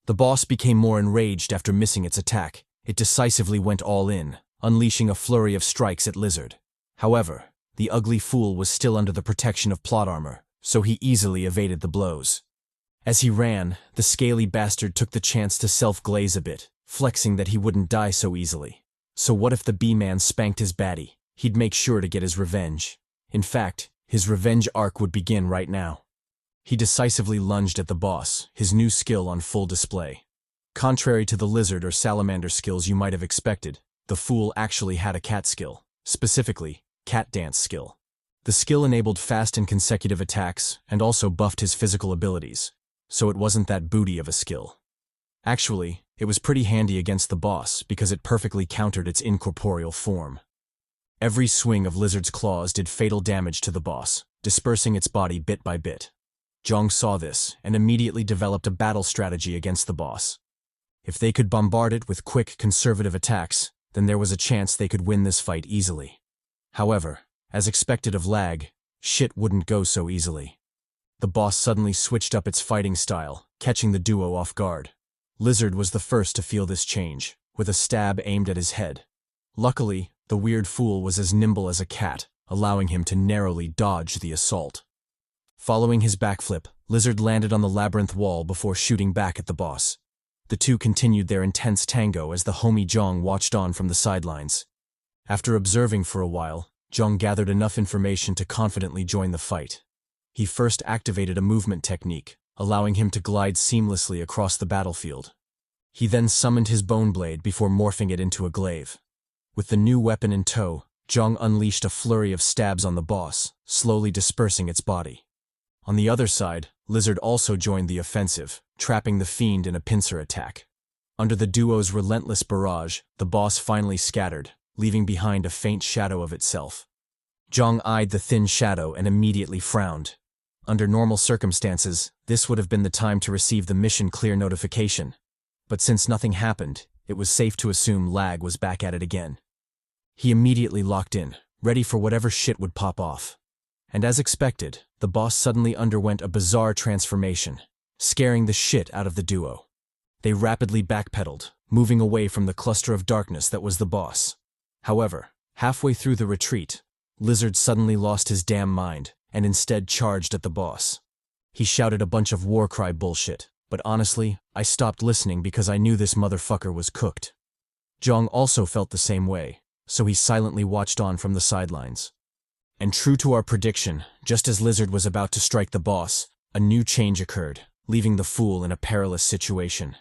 The boss became more enraged after missing its attack. It decisively went all in, unleashing a flurry of strikes at Lizard. However, the ugly fool was still under the protection of plot armor, so he easily evaded the blows. As he ran, the scaly bastard took the chance to self-glaze a bit, flexing that he wouldn't die so easily. So what if the B-Man spanked his baddie? He'd make sure to get his revenge. In fact, his revenge arc would begin right now. He decisively lunged at the boss, his new skill on full display. Contrary to the lizard or salamander skills you might have expected, the fool actually had a cat skill, specifically, cat dance skill. The skill enabled fast and consecutive attacks and also buffed his physical abilities, so it wasn't that booty of a skill. Actually, it was pretty handy against the boss because it perfectly countered its incorporeal form. Every swing of Lizard's claws did fatal damage to the boss, dispersing its body bit by bit. Jeong saw this and immediately developed a battle strategy against the boss. If they could bombard it with quick, conservative attacks, then there was a chance they could win this fight easily. However, as expected of L.A.G, shit wouldn't go so easily. The boss suddenly switched up its fighting style, catching the duo off guard. Lizard was the first to feel this change, with a stab aimed at his head. Luckily, the weird fool was as nimble as a cat, allowing him to narrowly dodge the assault. Following his backflip, Lizard landed on the labyrinth wall before shooting back at the boss. The two continued their intense tango as the homie Jeong watched on from the sidelines. After observing for a while, Jeong gathered enough information to confidently join the fight. He first activated a movement technique, allowing him to glide seamlessly across the battlefield. He then summoned his bone blade before morphing it into a glaive. With the new weapon in tow, Jeong unleashed a flurry of stabs on the boss, slowly dispersing its body. On the other side, Lizard also joined the offensive, trapping the fiend in a pincer attack. Under the duo's relentless barrage, the boss finally scattered, leaving behind a faint shadow of itself. Jeong eyed the thin shadow and immediately frowned. Under normal circumstances, this would have been the time to receive the mission clear notification. But since nothing happened, it was safe to assume L.A.G was back at it again. He immediately locked in, ready for whatever shit would pop off. And as expected, the boss suddenly underwent a bizarre transformation, scaring the shit out of the duo. They rapidly backpedaled, moving away from the cluster of darkness that was the boss. However, halfway through the retreat, Lizard suddenly lost his damn mind and instead charged at the boss. He shouted a bunch of war cry bullshit, but honestly, I stopped listening because I knew this motherfucker was cooked. Jeong also felt the same way, so he silently watched on from the sidelines. And true to our prediction, just as Lizard was about to strike the boss, a new change occurred, leaving the fool in a perilous situation.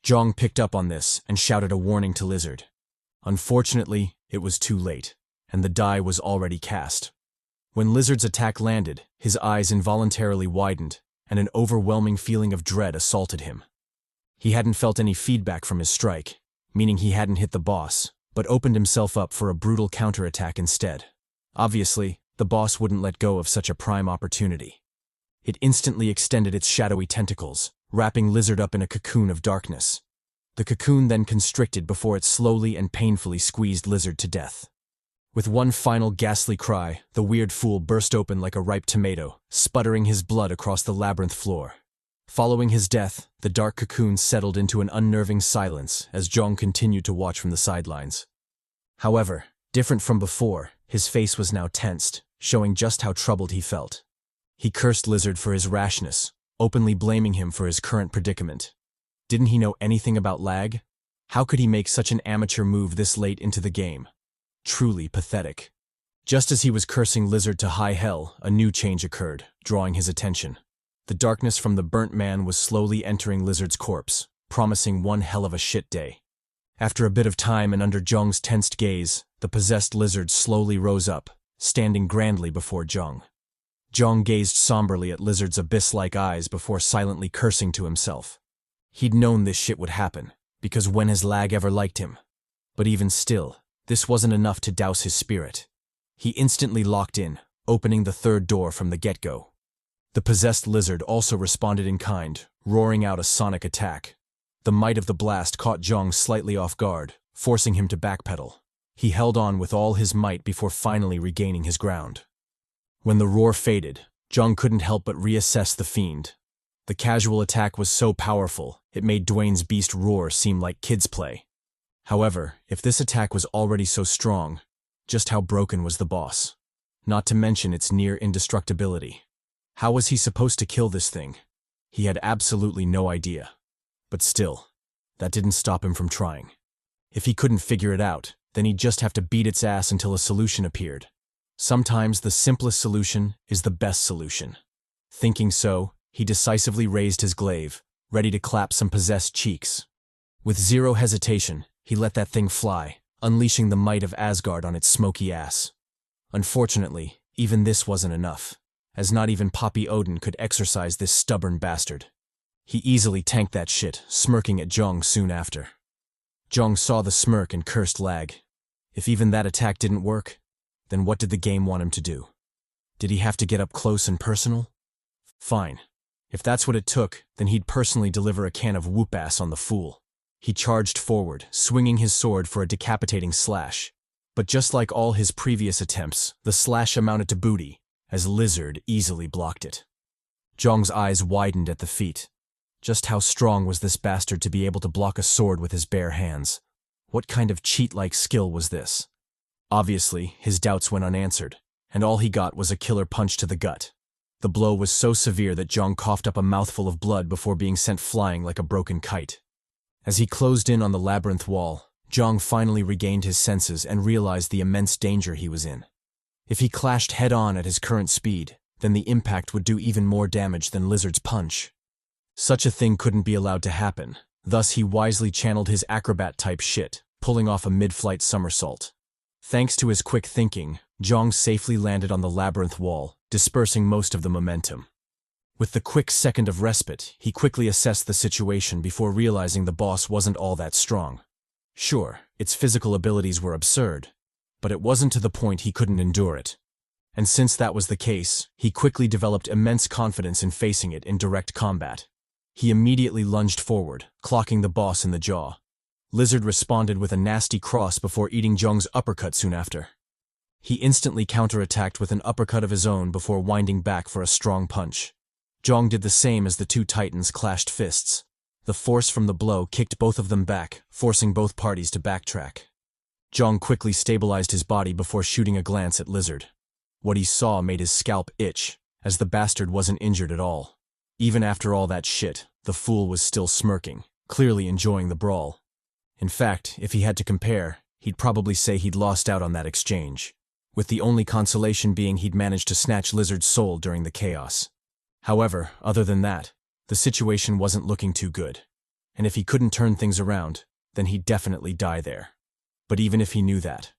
Jeong picked up on this and shouted a warning to Lizard. Unfortunately, it was too late, and the die was already cast. When Lizard's attack landed, his eyes involuntarily widened, and an overwhelming feeling of dread assaulted him. He hadn't felt any feedback from his strike, meaning he hadn't hit the boss, but opened himself up for a brutal counterattack instead. Obviously, the boss wouldn't let go of such a prime opportunity. It instantly extended its shadowy tentacles, wrapping Lizard up in a cocoon of darkness. The cocoon then constricted before it slowly and painfully squeezed Lizard to death. With one final ghastly cry, the weird fool burst open like a ripe tomato, sputtering his blood across the labyrinth floor. Following his death, the dark cocoon settled into an unnerving silence as Jeong continued to watch from the sidelines. However, different from before, his face was now tensed, showing just how troubled he felt. He cursed Lizard for his rashness, openly blaming him for his current predicament. Didn't he know anything about L.A.G? How could he make such an amateur move this late into the game? Truly pathetic. Just as he was cursing Lizard to high hell, a new change occurred, drawing his attention. The darkness from the burnt man was slowly entering Lizard's corpse, promising one hell of a shit day. After a bit of time and under Jeong's tensed gaze, the possessed lizard slowly rose up, standing grandly before Jeong. Jeong gazed somberly at Lizard's abyss-like eyes before silently cursing to himself. He'd known this shit would happen, because when has L.A.G ever liked him? But even still, this wasn't enough to douse his spirit. He instantly locked in, opening the third door from the get-go. The possessed lizard also responded in kind, roaring out a sonic attack. The might of the blast caught Jeong slightly off guard, forcing him to backpedal. He held on with all his might before finally regaining his ground. When the roar faded, Jeong couldn't help but reassess the fiend. The casual attack was so powerful, it made Dwayne's beast roar seem like kids' play. However, if this attack was already so strong, just how broken was the boss? Not to mention its near indestructibility. How was he supposed to kill this thing? He had absolutely no idea. But still, that didn't stop him from trying. If he couldn't figure it out, then he'd just have to beat its ass until a solution appeared. Sometimes the simplest solution is the best solution. Thinking so, he decisively raised his glaive, ready to clap some possessed cheeks. With zero hesitation, he let that thing fly, unleashing the might of Asgard on its smoky ass. Unfortunately, even this wasn't enough, as not even Poppy Odin could exorcise this stubborn bastard. He easily tanked that shit, smirking at Jeong soon after. Jeong saw the smirk and cursed L.A.G. If even that attack didn't work, then what did the game want him to do? Did he have to get up close and personal? Fine. If that's what it took, then he'd personally deliver a can of whoop-ass on the fool. He charged forward, swinging his sword for a decapitating slash. But just like all his previous attempts, the slash amounted to booty, as Lizard easily blocked it. Jeong's eyes widened at the feat. Just how strong was this bastard to be able to block a sword with his bare hands? What kind of cheat-like skill was this? Obviously, his doubts went unanswered, and all he got was a killer punch to the gut. The blow was so severe that Jeong coughed up a mouthful of blood before being sent flying like a broken kite. As he closed in on the labyrinth wall, Jeong finally regained his senses and realized the immense danger he was in. If he clashed head-on at his current speed, then the impact would do even more damage than Lizard's punch. Such a thing couldn't be allowed to happen, thus he wisely channeled his acrobat-type shit, pulling off a mid-flight somersault. Thanks to his quick thinking, Jeong safely landed on the labyrinth wall, dispersing most of the momentum. With the quick second of respite, he quickly assessed the situation before realizing the boss wasn't all that strong. Sure, its physical abilities were absurd, but it wasn't to the point he couldn't endure it. And since that was the case, he quickly developed immense confidence in facing it in direct combat. He immediately lunged forward, clocking the boss in the jaw. Lizard responded with a nasty cross before eating Jeong's uppercut soon after. He instantly counterattacked with an uppercut of his own before winding back for a strong punch. Jeong did the same as the two titans clashed fists. The force from the blow kicked both of them back, forcing both parties to backtrack. Jeong quickly stabilized his body before shooting a glance at Lizard. What he saw made his scalp itch, as the bastard wasn't injured at all. Even after all that shit, the fool was still smirking, clearly enjoying the brawl. In fact, if he had to compare, he'd probably say he'd lost out on that exchange, with the only consolation being he'd managed to snatch Lizard's soul during the chaos. However, other than that, the situation wasn't looking too good, and if he couldn't turn things around, then he'd definitely die there. But even if he knew that,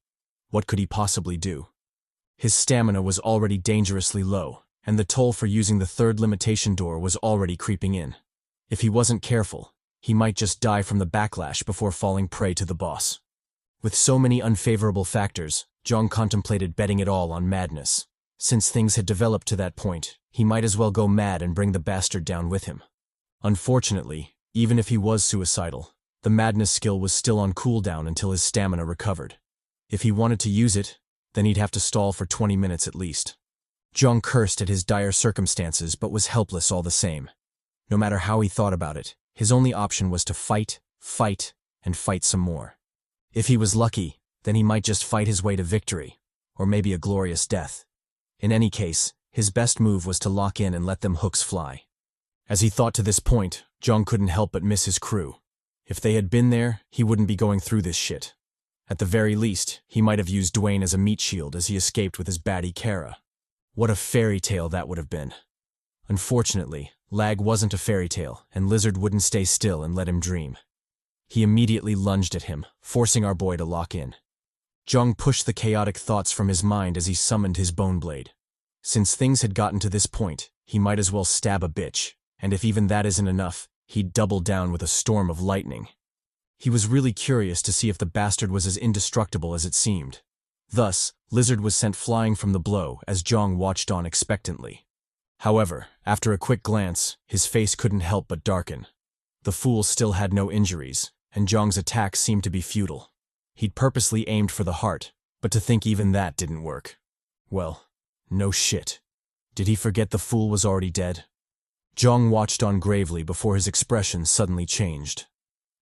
what could he possibly do? His stamina was already dangerously low, and the toll for using the third limitation door was already creeping in. If he wasn't careful, he might just die from the backlash before falling prey to the boss. With so many unfavorable factors, Jeong contemplated betting it all on madness. Since things had developed to that point, he might as well go mad and bring the bastard down with him. Unfortunately, even if he was suicidal, the madness skill was still on cooldown until his stamina recovered. If he wanted to use it, then he'd have to stall for 20 minutes at least. Jeong cursed at his dire circumstances but was helpless all the same. No matter how he thought about it, his only option was to fight, and fight some more. If he was lucky, then he might just fight his way to victory, or maybe a glorious death. In any case, his best move was to lock in and let them hooks fly. As he thought to this point, Jeong couldn't help but miss his crew. If they had been there, he wouldn't be going through this shit. At the very least, he might have used Dwayne as a meat shield as he escaped with his baddie Kara. What a fairy tale that would have been. Unfortunately, L.A.G wasn't a fairy tale, and Lizard wouldn't stay still and let him dream. He immediately lunged at him, forcing our boy to lock in. Jeong pushed the chaotic thoughts from his mind as he summoned his bone blade. Since things had gotten to this point, he might as well stab a bitch, and if even that isn't enough, he'd double down with a storm of lightning. He was really curious to see if the bastard was as indestructible as it seemed. Thus, Lizard was sent flying from the blow as Jeong watched on expectantly. However, after a quick glance, his face couldn't help but darken. The fool still had no injuries, and Jeong's attack seemed to be futile. He'd purposely aimed for the heart, but to think even that didn't work. Well, no shit. Did he forget the fool was already dead? Jeong watched on gravely before his expression suddenly changed.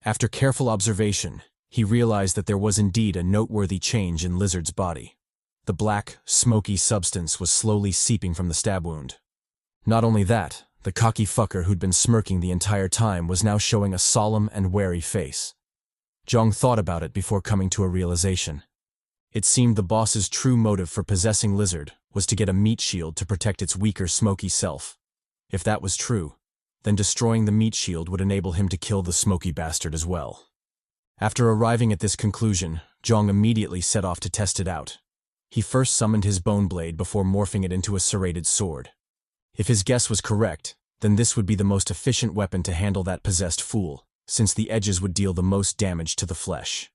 After careful observation, he realized that there was indeed a noteworthy change in Lizard's body. The black, smoky substance was slowly seeping from the stab wound. Not only that, the cocky fucker who'd been smirking the entire time was now showing a solemn and wary face. Jeong thought about it before coming to a realization. It seemed the boss's true motive for possessing Lizard was to get a meat shield to protect its weaker, smoky self. If that was true, then destroying the meat shield would enable him to kill the smoky bastard as well. After arriving at this conclusion, Jeong immediately set off to test it out. He first summoned his bone blade before morphing it into a serrated sword. If his guess was correct, then this would be the most efficient weapon to handle that possessed fool, since the edges would deal the most damage to the flesh.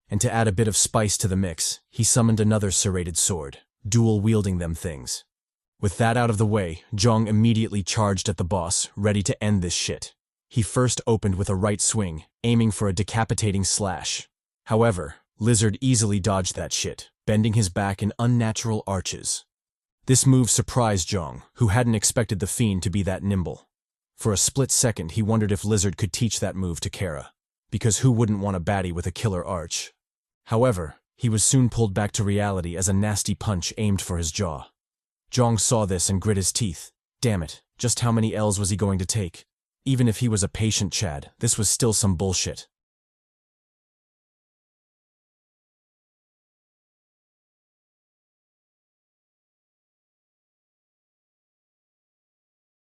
And to add a bit of spice to the mix, he summoned another serrated sword, dual-wielding them things. With that out of the way, Jeong immediately charged at the boss, ready to end this shit. He first opened with a right swing, aiming for a decapitating slash. However, Lizard easily dodged that shit, bending his back in unnatural arches. This move surprised Jeong, who hadn't expected the fiend to be that nimble. For a split second, he wondered if Lizard could teach that move to Kara, because who wouldn't want a baddie with a killer arch? However, he was soon pulled back to reality as a nasty punch aimed for his jaw. Jeong saw this and grit his teeth. Damn it, just how many L's was he going to take? Even if he was a patient Chad, this was still some bullshit.